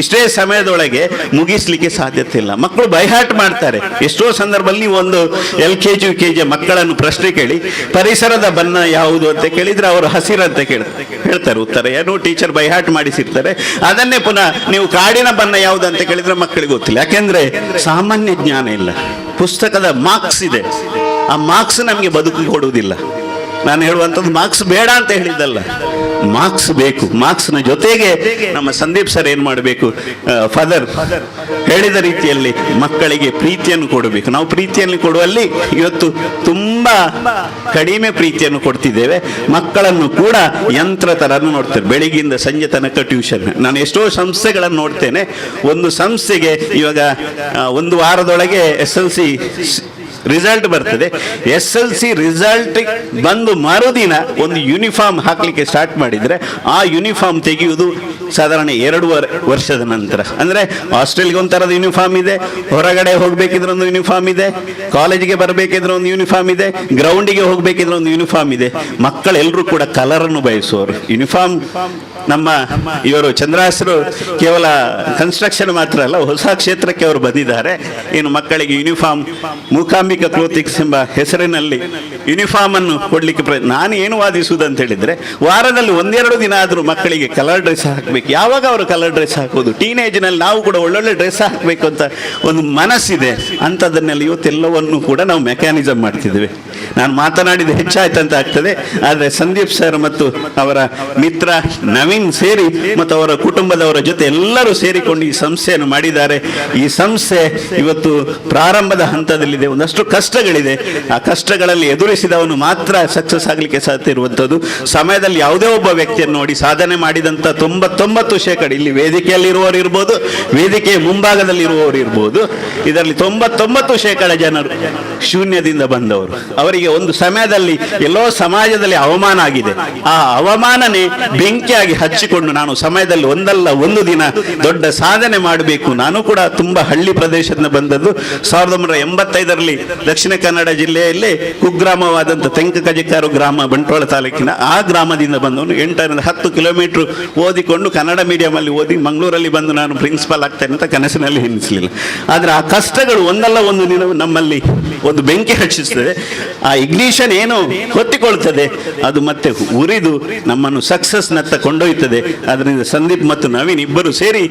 Speaker 7: ಇಷ್ಟೇ ಸಮಯದೊಳಗೆ ಮುಗಿಸ್ಲಿಕ್ಕೆ ಸಾಧ್ಯತೆ ಇಲ್ಲ. ಮಕ್ಕಳು ಬೈಹಾಟ್ ಮಾಡ್ತಾರೆ. ಎಷ್ಟೋ ಸಂದರ್ಭದಲ್ಲಿ ಒಂದು LKG UKG ಮಕ್ಕಳನ್ನು ಪ್ರಶ್ನೆ ಕೇಳಿ, ಪರಿಸರದ ಬಣ್ಣ ಯಾವುದು ಅಂತ ಕೇಳಿದ್ರೆ ಅವರು ಹಸಿರಂತ ಹೇಳ್ತಾರೆ ಉತ್ತರ. ಏನೋ ಟೀಚರ್ ಬೈಹಾಟ್ ಮಾಡಿಸಿರ್ತಾರೆ. ಅದನ್ನೇ ಪುನಃ ನೀವು ಕಾಡಿನ ಬಣ್ಣ ಯಾವುದು ಅಂತ ಕೇಳಿದ್ರೆ ಮಕ್ಕಳಿಗೆ ಗೊತ್ತಿಲ್ಲ. ಯಾಕೆಂದ್ರೆ ಸಾಮಾನ್ಯ ಜ್ಞಾನ ಇಲ್ಲ. ಪುಸ್ತಕದ ಮಾರ್ಕ್ಸ್ ಇದೆ, ಆ ಮಾರ್ಕ್ಸ್ ನಮಗೆ ಬದುಕಿಗೆ ಕೊಡುವುದಿಲ್ಲ. ನಾನು ಹೇಳುವಂಥದ್ದು ಮಾರ್ಕ್ಸ್ ಬೇಡ ಅಂತ ಹೇಳಿದ್ದಲ್ಲ, ಮಾರ್ಕ್ಸ್ ಬೇಕು. ಮಾರ್ಕ್ಸ್ನ ಜೊತೆಗೆ ನಮ್ಮ ಸಂದೀಪ್ ಸರ್ ಏನು ಮಾಡಬೇಕು, ಫಾದರ್ ಹೇಳಿದ ರೀತಿಯಲ್ಲಿ ಮಕ್ಕಳಿಗೆ ಪ್ರೀತಿಯನ್ನು ಕೊಡಬೇಕು. ನಾವು ಪ್ರೀತಿಯನ್ನು ಕೊಡುವಲ್ಲಿ ಇವತ್ತು ತುಂಬಾ ಕಡಿಮೆ ಪ್ರೀತಿಯನ್ನು ಕೊಡ್ತಿದ್ದೇವೆ. ಮಕ್ಕಳನ್ನು ಕೂಡ ಯಂತ್ರ ತರ ನೋಡ್ತಾರೆ. ಬೆಳಿಗ್ಗೆಯಿಂದ ಸಂಜೆ ತನಕ ಟ್ಯೂಷನ್. ನಾನು ಎಷ್ಟೋ ಸಂಸ್ಥೆಗಳನ್ನು ನೋಡ್ತೇನೆ. ಒಂದು ಸಂಸ್ಥೆಗೆ ಇವಾಗ ಒಂದು ವಾರದೊಳಗೆ SLC ರಿಸಲ್ಟ್ ಬರ್ತದೆ. SLC ರಿಸಲ್ಟ್ ಬಂದು ಮರುದಿನ ಒಂದು ಯೂನಿಫಾರ್ಮ್ ಹಾಕ್ಲಿಕ್ಕೆ ಸ್ಟಾರ್ಟ್ ಮಾಡಿದ್ರೆ ಆ ಯೂನಿಫಾರ್ಮ್ ತೆಗೆಯುವುದು ಸಾಧಾರಣ 2 ವರ್ಷದ ನಂತರ. ಅಂದ್ರೆ ಹಾಸ್ಟೆಲ್ಗೆ ಒಂಥರದ ಯೂನಿಫಾರ್ಮ್ ಇದೆ, ಹೊರಗಡೆ ಹೋಗ್ಬೇಕಿದ್ರೆ ಒಂದು ಯೂನಿಫಾರ್ಮ್ ಇದೆ, ಕಾಲೇಜಿಗೆ ಬರಬೇಕಿದ್ರೆ ಒಂದು ಯೂನಿಫಾರ್ಮ್ ಇದೆ, ಗ್ರೌಂಡಿಗೆ ಹೋಗ್ಬೇಕಿದ್ರೆ ಒಂದು ಯೂನಿಫಾರ್ಮ್ ಇದೆ. ಮಕ್ಕಳೆಲ್ಲರೂ ಕೂಡ ಕಲರ್ ಅನ್ನು ಬಯಸುವವರು. ಯೂನಿಫಾರ್ಮ್ ನಮ್ಮ ಇವರು ಚಂದ್ರಾಸರು ಕೇವಲ ಕನ್ಸ್ಟ್ರಕ್ಷನ್ ಮಾತ್ರ ಅಲ್ಲ, ಹೊಸ ಕ್ಷೇತ್ರಕ್ಕೆ ಅವರು ಬಂದಿದ್ದಾರೆ. ಏನು ಮಕ್ಕಳಿಗೆ ಯೂನಿಫಾರ್ಮ್, ಮೂಕಾಂಬಿಕಾ ಕ್ಲೋತಿಕ್ಸ್ ಎಂಬ ಹೆಸರಿನಲ್ಲಿ ಯೂನಿಫಾರ್ಮ್ ಅನ್ನು ಕೊಡ್ಲಿಕ್ಕೆ ನಾನು ಏನು ವಾದಿಸುವುದು ಅಂತ ಹೇಳಿದ್ರೆ, ವಾರದಲ್ಲಿ 1-2 ದಿನ ಆದರೂ ಮಕ್ಕಳಿಗೆ ಕಲರ್ ಡ್ರೆಸ್ ಹಾಕಬೇಕು. ಯಾವಾಗ ಅವರು ಕಲರ್ ಡ್ರೆಸ್ ಹಾಕೋದು? ಟೀನೇಜ್ನಲ್ಲಿ ನಾವು ಕೂಡ ಒಳ್ಳೊಳ್ಳೆ ಡ್ರೆಸ್ ಹಾಕಬೇಕು ಅಂತ ಒಂದು ಮನಸ್ಸಿದೆ. ಅಂಥದ್ದನ್ನೆಲ್ಲ ಇವತ್ತೆಲ್ಲವನ್ನು ಕೂಡ ನಾವು ಮೆಕ್ಯಾನಿಸಮ್ ಮಾಡ್ತಿದ್ದೇವೆ. ನಾನು ಮಾತನಾಡಿದ ಹೆಚ್ಚಾಯ್ತಂತ ಆಗ್ತದೆ. ಆದರೆ ಸಂದೀಪ್ ಸರ್ ಮತ್ತು ಅವರ ಮಿತ್ರ ನವೀನ್ ಸೇರಿ ಮತ್ತು ಅವರ ಕುಟುಂಬದವರ ಜೊತೆ ಎಲ್ಲರೂ ಸೇರಿಕೊಂಡು ಈ ಸಂಸ್ಥೆಯನ್ನು ಮಾಡಿದ್ದಾರೆ. ಈ ಸಂಸ್ಥೆ ಇವತ್ತು ಪ್ರಾರಂಭದ ಹಂತದಲ್ಲಿದೆ. ಒಂದಷ್ಟು ಕಷ್ಟಗಳಿದೆ. ಆ ಕಷ್ಟಗಳಲ್ಲಿ ಎದುರಿಸಿದವನು ಮಾತ್ರ ಸಕ್ಸಸ್ ಆಗಲಿಕ್ಕೆ ಸಾಧ್ಯ ಇರುವಂಥದ್ದು. ಸಮಯದಲ್ಲಿ ಯಾವುದೇ ಒಬ್ಬ ವ್ಯಕ್ತಿಯನ್ನು ನೋಡಿ ಸಾಧನೆ ಮಾಡಿದಂಥ 99% ಇಲ್ಲಿ ವೇದಿಕೆಯಲ್ಲಿರುವವರು ಇರ್ಬೋದು, ವೇದಿಕೆಯ ಮುಂಭಾಗದಲ್ಲಿ ಇರುವವರು ಇರ್ಬೋದು, ಇದರಲ್ಲಿ 99% ಜನರು ಶೂನ್ಯದಿಂದ ಬಂದವರು. ಅವರಿಗೆ ಒಂದು ಸಮಯದಲ್ಲಿ ಎಲ್ಲೋ ಸಮಾಜದಲ್ಲಿ ಅವಮಾನ ಆಗಿದೆ. ಆ ಅವಮಾನನೇ ಬೆಂಕಿಯಾಗಿ ಹಚ್ಚಿಕೊಂಡು ನಾನು ಸಮಯದಲ್ಲಿ ಒಂದಲ್ಲ ಒಂದು ದಿನ ದೊಡ್ಡ ಸಾಧನೆ ಮಾಡಬೇಕು. ನಾನು ಕೂಡ ತುಂಬಾ ಹಳ್ಳಿ ಪ್ರದೇಶದಿಂದ ಬಂದದ್ದು. 1985ರಲ್ಲಿ ದಕ್ಷಿಣ ಕನ್ನಡ ಜಿಲ್ಲೆಯಲ್ಲಿ ಕುಗ್ರಾಮವಾದಂಥ ತೆಂಕಕಜಿಕಾರು ಗ್ರಾಮ, ಬಂಟ್ವಾಳ ತಾಲೂಕಿನ ಆ ಗ್ರಾಮದಿಂದ ಬಂದವನು. 8-10 ಕಿಲೋಮೀಟರ್ ಓದಿಕೊಂಡು ಕನ್ನಡ ಮೀಡಿಯಂ ಅಲ್ಲಿ ಓದಿ ಮಂಗಳೂರಲ್ಲಿ ಬಂದು ನಾನು ಪ್ರಿನ್ಸಿಪಾಲ್ ಆಗ್ತೇನೆ ಅಂತ ಕನಸಿನಲ್ಲಿ ಎನಿಸಲಿಲ್ಲ. ಆದರೆ ಆ ಕಷ್ಟಗಳು ಒಂದಲ್ಲ ಒಂದು ದಿನ ನಮ್ಮಲ್ಲಿ ಒಂದು ಬೆಂಕಿ ಹಚ್ಚಿಸ್ತದೆ. ಆ ಇಗ್ನಿಷನ್ ಏನು ಹೊತ್ತಿಕೊಳ್ತದೆ, ಅದು ಮತ್ತೆ ಉರಿದು ನಮ್ಮನ್ನು ಸಕ್ಸಸ್ ನತ್ತ ಕೊಂಡೊಯ್ತದೆ. ಅದರಿಂದ ಸಂದೀಪ್ ಮತ್ತು ನವೀನ್ ಇಬ್ಬರು ಸೇರಿ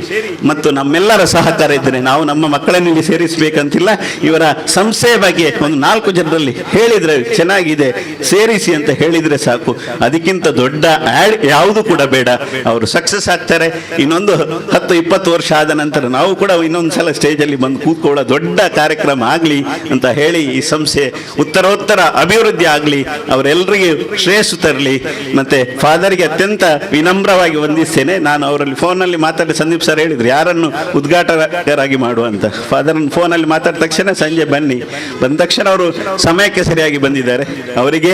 Speaker 7: ಮತ್ತು ನಮ್ಮೆಲ್ಲರ ಸಹಕಾರ ಇದ್ದರೆ ನಾವು ನಮ್ಮ ಮಕ್ಕಳನ್ನು ಇಲ್ಲಿ ಸೇರಿಸಬೇಕಂತಿಲ್ಲ. ಇವರ ಸಂಸ್ಥೆಯ ಬಗ್ಗೆ ಒಂದು 4 ಜನರಲ್ಲಿ ಹೇಳಿದ್ರೆ ಚೆನ್ನಾಗಿದೆ, ಸೇರಿಸಿ ಅಂತ ಹೇಳಿದ್ರೆ ಸಾಕು. ಅದಕ್ಕಿಂತ ದೊಡ್ಡ ಆಡ್ ಯಾವುದು ಕೂಡ ಬೇಡ. ಅವರು ಸಕ್ಸಸ್ ಆಗ್ತಾರೆ. ಇನ್ನೊಂದು 10-20 ವರ್ಷ ಆದ ನಂತರ ನಾವು ಕೂಡ ಇನ್ನೊಂದು ಸಲ ಸ್ಟೇಜಲ್ಲಿ ಬಂದು ಕೂತ್ಕೊಳ್ಳೋ ದೊಡ್ಡ ಕಾರ್ಯಕ್ರಮ ಆಗಲಿ ಅಂತ ಹೇಳಿ ಈ ಸಂಸ್ಥೆ ಉತ್ತಮ ಉತ್ತರೋತ್ತರ ಅಭಿವೃದ್ಧಿ ಆಗಲಿ, ಅವರೆಲ್ಲರಿಗೂ ಶ್ರೇಯಸ್ಸು ತರಲಿ. ಮತ್ತೆ ಫಾದರ್ಗೆ ಅತ್ಯಂತ ವಿನಮ್ರವಾಗಿ ವಂದಿಸ್ತೇನೆ. ನಾನು ಅವರಲ್ಲಿ ಫೋನಲ್ಲಿ ಮಾತಾಡಿ ಸಂದೀಪ್ ಸರ್ ಹೇಳಿದ್ರು ಯಾರನ್ನು ಉದ್ಘಾಟಕರಾಗಿ ಮಾಡುವ ಅಂತ. ಫಾದರ್ ಫೋನಲ್ಲಿ ಮಾತಾಡಿದ ತಕ್ಷಣ ಸಂಜೆ ಬನ್ನಿ, ಬಂದ ತಕ್ಷಣ ಅವರು ಸಮಯಕ್ಕೆ ಸರಿಯಾಗಿ ಬಂದಿದ್ದಾರೆ. ಅವರಿಗೆ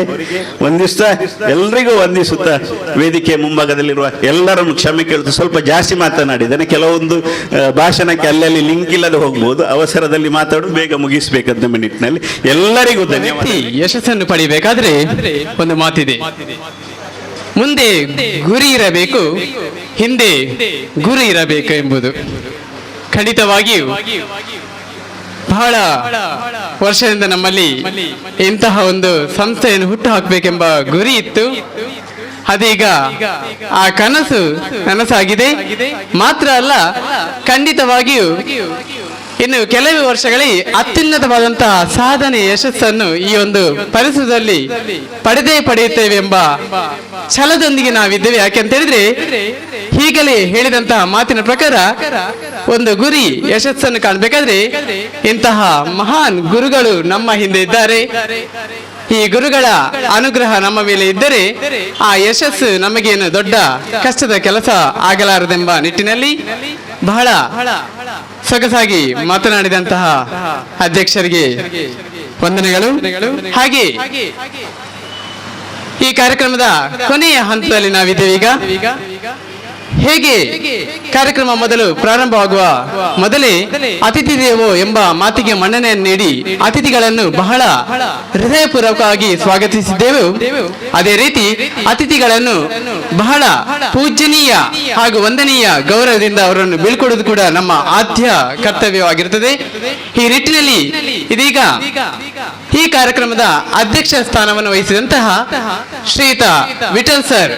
Speaker 7: ವಂದಿಸ್ತಾ ಎಲ್ರಿಗೂ ವಂದಿಸುತ್ತಾ ವೇದಿಕೆ ಮುಂಭಾಗದಲ್ಲಿರುವ ಎಲ್ಲರನ್ನು ಕ್ಷಮೆ ಕೇಳುತ್ತಾ ಸ್ವಲ್ಪ ಜಾಸ್ತಿ ಮಾತನಾಡಿದ್ದೇನೆ. ಕೆಲವೊಂದು ಭಾಷಣಕ್ಕೆ ಅಲ್ಲಲ್ಲಿ ಲಿಂಕ್ ಇಲ್ಲದೆ ಹೋಗ್ಬೋದು, ಅವಸರದಲ್ಲಿ ಮಾತಾಡೋದು ಬೇಗ ಮುಗಿಸ್ಬೇಕಂತ ನಿಟ್ಟಿನಲ್ಲಿ ಎಲ್ಲರಿಗೂ ಧನ್ಯವಾದ.
Speaker 1: ಯಶಸ್ಸನ್ನು ಪಡಿಬೇಕಾದ್ರೆ ಒಂದು ಮಾತಿದೆ, ಮುಂದೆ ಗುರಿ ಇರಬೇಕು, ಹಿಂದೆ ಗುರಿ ಇರಬೇಕು ಎಂಬುದು. ಖಂಡಿತವಾಗಿಯೂ ಬಹಳ ವರ್ಷದಿಂದ ನಮ್ಮಲ್ಲಿ ಇಂತಹ ಒಂದು ಸಂಸ್ಥೆಯನ್ನು ಹುಟ್ಟು ಹಾಕಬೇಕೆಂಬ ಗುರಿ ಇತ್ತು. ಅದೀಗ ಆ ಕನಸು ನನಸಾಗಿದೆ. ಮಾತ್ರ ಅಲ್ಲ, ಖಂಡಿತವಾಗಿಯೂ ಇನ್ನು ಕೆಲವೇ ವರ್ಷಗಳಲ್ಲಿ ಅತ್ಯುನ್ನತವಾದಂತಹ ಸಾಧನೆ ಯಶಸ್ಸನ್ನು ಈ ಒಂದು ಪರಿಸರದಲ್ಲಿ ಪಡೆಯುತ್ತೇವೆ ಎಂಬ ಛಲದೊಂದಿಗೆ ನಾವಿದ್ದೇವೆ. ಯಾಕೆಂತ ಹೇಳಿದ್ರೆ ಈಗಲೇ ಹೇಳಿದಂತಹ ಮಾತಿನ ಪ್ರಕಾರ ಒಂದು ಗುರಿ ಯಶಸ್ಸನ್ನು ಕಾಣಬೇಕಾದ್ರೆ ಇಂತಹ ಮಹಾನ್ ಗುರುಗಳು ನಮ್ಮ ಹಿಂದೆ ಇದ್ದಾರೆ. ಈ ಗುರುಗಳ ಅನುಗ್ರಹ ನಮ್ಮ ಮೇಲೆ ಇದ್ದರೆ ಆ ಯಶಸ್ಸು ನಮಗೇನು ದೊಡ್ಡ ಕಷ್ಟದ ಕೆಲಸ ಆಗಲಾರದೆಂಬ ನಿಟ್ಟಿನಲ್ಲಿ ಬಹಳ ಸೊಗಸಾಗಿ ಮಾತನಾಡಿದಂತಹ ಅಧ್ಯಕ್ಷರಿಗೆ ವಂದನೆಗಳು. ಹಾಗೆ ಈ ಕಾರ್ಯಕ್ರಮದ ಕೊನೆಯ ಹಂತದಲ್ಲಿ ನಾವಿದ್ದೇವೆ. ಈಗ ಹೇಗೆ ಕಾರ್ಯಕ್ರಮ ಮೊದಲು ಪ್ರಾರಂಭವಾಗುವ ಮೊದಲೇ ಅತಿಥಿ ದೇವೋ ಎಂಬ ಮಾತಿಗೆ ಮನ್ನಣೆಯನ್ನು ನೀಡಿ ಅತಿಥಿಗಳನ್ನು ಬಹಳ ಹೃದಯಪೂರ್ವಕವಾಗಿ ಸ್ವಾಗತಿಸಿದ್ದೆವು. ಅದೇ ರೀತಿ ಅತಿಥಿಗಳನ್ನು ಬಹಳ ಪೂಜನೀಯ ಹಾಗೂ ವಂದನೀಯ ಗೌರವದಿಂದ ಅವರನ್ನು ಬೀಳ್ಕೊಡುವುದು ಕೂಡ ನಮ್ಮ ಆದ್ಯ ಕರ್ತವ್ಯವಾಗಿರುತ್ತದೆ. ಈ ನಿಟ್ಟಿನಲ್ಲಿ ಇದೀಗ ಈ ಕಾರ್ಯಕ್ರಮದ ಅಧ್ಯಕ್ಷ ಸ್ಥಾನವನ್ನು ವಹಿಸಿದಂತಹ ಶ್ರೀಯುತ ವಿಠಲ್ ಸರ್,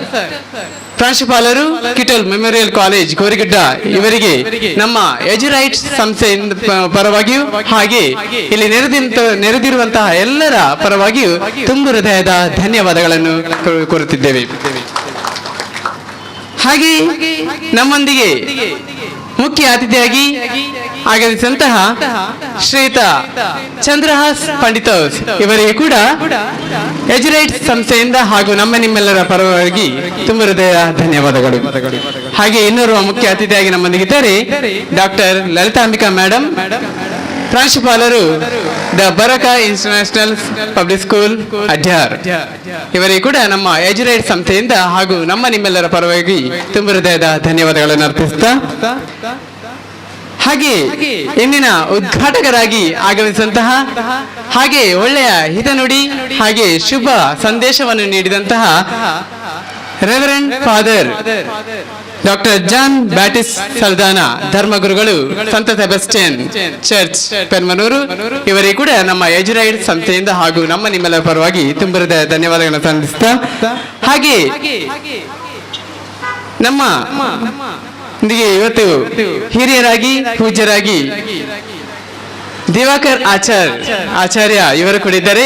Speaker 1: ಪ್ರಾಂಶುಪಾಲರು, ಕಿಟಲ್ ಮೆಮೋರಿಯಲ್ ಕಾಲೇಜ್ ಕೋರಿಗುಡ್ಡ, ಇವರಿಗೆ ನಮ್ಮ ಎಜುರೈಟ್ಸ್ ಸಂಸ್ಥೆಯಿಂದ ಪರವಾಗಿಯೂ ಹಾಗೆ ಇಲ್ಲಿ ನೆರೆದಿರುವಂತಹ ಎಲ್ಲರ ಪರವಾಗಿಯೂ ತುಂಬು ಹೃದಯದ ಧನ್ಯವಾದಗಳನ್ನು ಕೋರುತ್ತಿದ್ದೇವೆ. ಹಾಗೆ ನಮ್ಮೊಂದಿಗೆ ಮುಖ್ಯ ಅತಿಥಿಯಾಗಿ ಆಗಮಿಸಿದಂತಹ ಶ್ರೀಯುತ ಚಂದ್ರಹಾಸ್ ಪಂಡಿತೋಸ್ ಇವರಿಗೆ ಕೂಡ ಎಜುರೈಟ್ಸ್ ಸಂಸ್ಥೆಯಿಂದ ಹಾಗೂ ನಿಮ್ಮೆಲ್ಲರ ಪರವಾಗಿ ತುಂಬ ಹೃದಯ ಧನ್ಯವಾದಗಳು. ಹಾಗೆ ಇನ್ನೋರ್ವ ಮುಖ್ಯ ಅತಿಥಿಯಾಗಿ ನಮ್ಮೊಂದಿಗಿದ್ದಾರೆ ಡಾಕ್ಟರ್ ಲಲಿತಾಂಬಿಕಾ ಮೇಡಮ್, ಪ್ರಾಂಶುಪಾಲರು ದ ಬರಕ ಇಂಟರ್ನ್ಯಾಷನಲ್ ಪಬ್ಲಿಕ್ ಸ್ಕೂಲ್ ಅಡ್ಯಾರ್. ಇವರಿಗೆ ಕೂಡ ನಮ್ಮ ಎಜುರೈಟ್ ಸಂಸ್ಥೆಯಿಂದ ಹಾಗೂ ನಿಮ್ಮೆಲ್ಲರ ಪರವಾಗಿ ತುಂಬ ಹೃದಯದ ಧನ್ಯವಾದಗಳನ್ನು ಅರ್ಪಿಸುತ್ತಾ ಹಾಗೆ ಇಂದಿನ ಉದ್ಘಾಟಕರಾಗಿ ಆಗಮಿಸಿದಂತಹ ಹಾಗೆ ಒಳ್ಳೆಯ ಹಿತನುಡಿ ಹಾಗೆ ಶುಭ ಸಂದೇಶವನ್ನು ನೀಡಿದಂತಹ ರೆವರೆಂಡ್ ಫಾದರ್ ಡಾಕ್ಟರ್ ಜಾನ್ ಬ್ಯಾಟಿಸ್ಟ್ ಸಲ್ದಾನ, ಧರ್ಮಗುರುಗಳು, ಸಂತ ಸೆಬಸ್ಟಿಯನ್ ಚರ್ಚ್ ಪೆರ್ಮನೂರು, ಇವರಿಗೆ ಕೂಡ ನಮ್ಮ ಎಜುರೈಟ್ ಸಂಸ್ಥೆಯಿಂದ ಹಾಗೂ ನಿಮ್ಮೆಲ್ಲರ ಪರವಾಗಿ ತುಂಬ ಹೃದಯ ಧನ್ಯವಾದಗಳನ್ನು ಸಲ್ಲಿಸುತ್ತಾ ಹಾಗೆ ನಮ್ಮ ಇವತ್ತು ಹಿರಿಯರಾಗಿ ಪೂಜ್ಯರಾಗಿ ದಿವಾಕರ್ ಆಚಾರ್ಯ ಇವರು ಕೂಡ ಇದ್ದಾರೆ.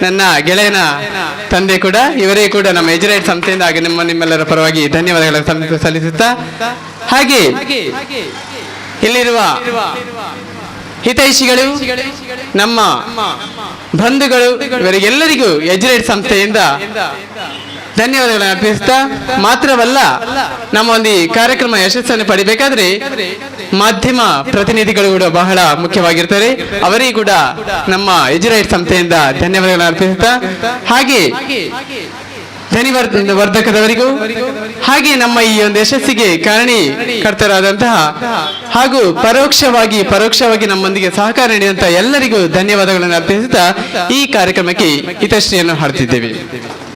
Speaker 1: ನನ್ನ ಗೆಳೆಯನ ತಂದೆ ಕೂಡ, ಇವರೇ ಕೂಡ ನಮ್ಮ ಎಜುರೈಟ್ ಸಂಸ್ಥೆಯಿಂದ ಹಾಗೆ ನಿಮ್ಮೆಲ್ಲರ ಪರವಾಗಿ ಧನ್ಯವಾದಗಳನ್ನು ಸಲ್ಲಿಸುತ್ತಾ ಹಾಗೆ ಇಲ್ಲಿರುವ ಹಿತೈಷಿಗಳು, ನಮ್ಮ ಬಂಧುಗಳು, ಇವರಿಗೆಲ್ಲರಿಗೂ ಎಜುರೈಟ್ ಸಂಸ್ಥೆಯಿಂದ ಧನ್ಯವಾದಗಳನ್ನು ಅರ್ಪಿಸುತ್ತಾ ಮಾತ್ರವಲ್ಲ, ನಮ್ಮ ಒಂದು ಕಾರ್ಯಕ್ರಮ ಯಶಸ್ಸನ್ನು ಪಡಿಬೇಕಾದ್ರೆ ಮಾಧ್ಯಮ ಪ್ರತಿನಿಧಿಗಳು ಕೂಡ ಬಹಳ ಮುಖ್ಯವಾಗಿರ್ತಾರೆ. ಅವರಿಗೂ ಕೂಡ ನಮ್ಮ ಎಜುರೈಟ್ ಸಂಸ್ಥೆಯಿಂದ ಧನ್ಯವಾದಗಳನ್ನು ಅರ್ಪಿಸುತ್ತಾ ಹಾಗೆ ಧ್ವನಿವರ್ಧಕದವರಿಗೂ ಹಾಗೆ ನಮ್ಮ ಈ ಒಂದು ಯಶಸ್ಸಿಗೆ ಕಾರಣೀಕರ್ತರಾದಂತಹ ಹಾಗೂ ಪರೋಕ್ಷವಾಗಿ ನಮ್ಮೊಂದಿಗೆ ಸಹಕಾರ ನೀಡಿದಂತಹ ಎಲ್ಲರಿಗೂ ಧನ್ಯವಾದಗಳನ್ನು ಅರ್ಪಿಸುತ್ತಾ ಈ ಕಾರ್ಯಕ್ರಮಕ್ಕೆ ಹಿತಶ್ರೀಯನ್ನು ಹಾಡುತ್ತಿದ್ದೇವೆ.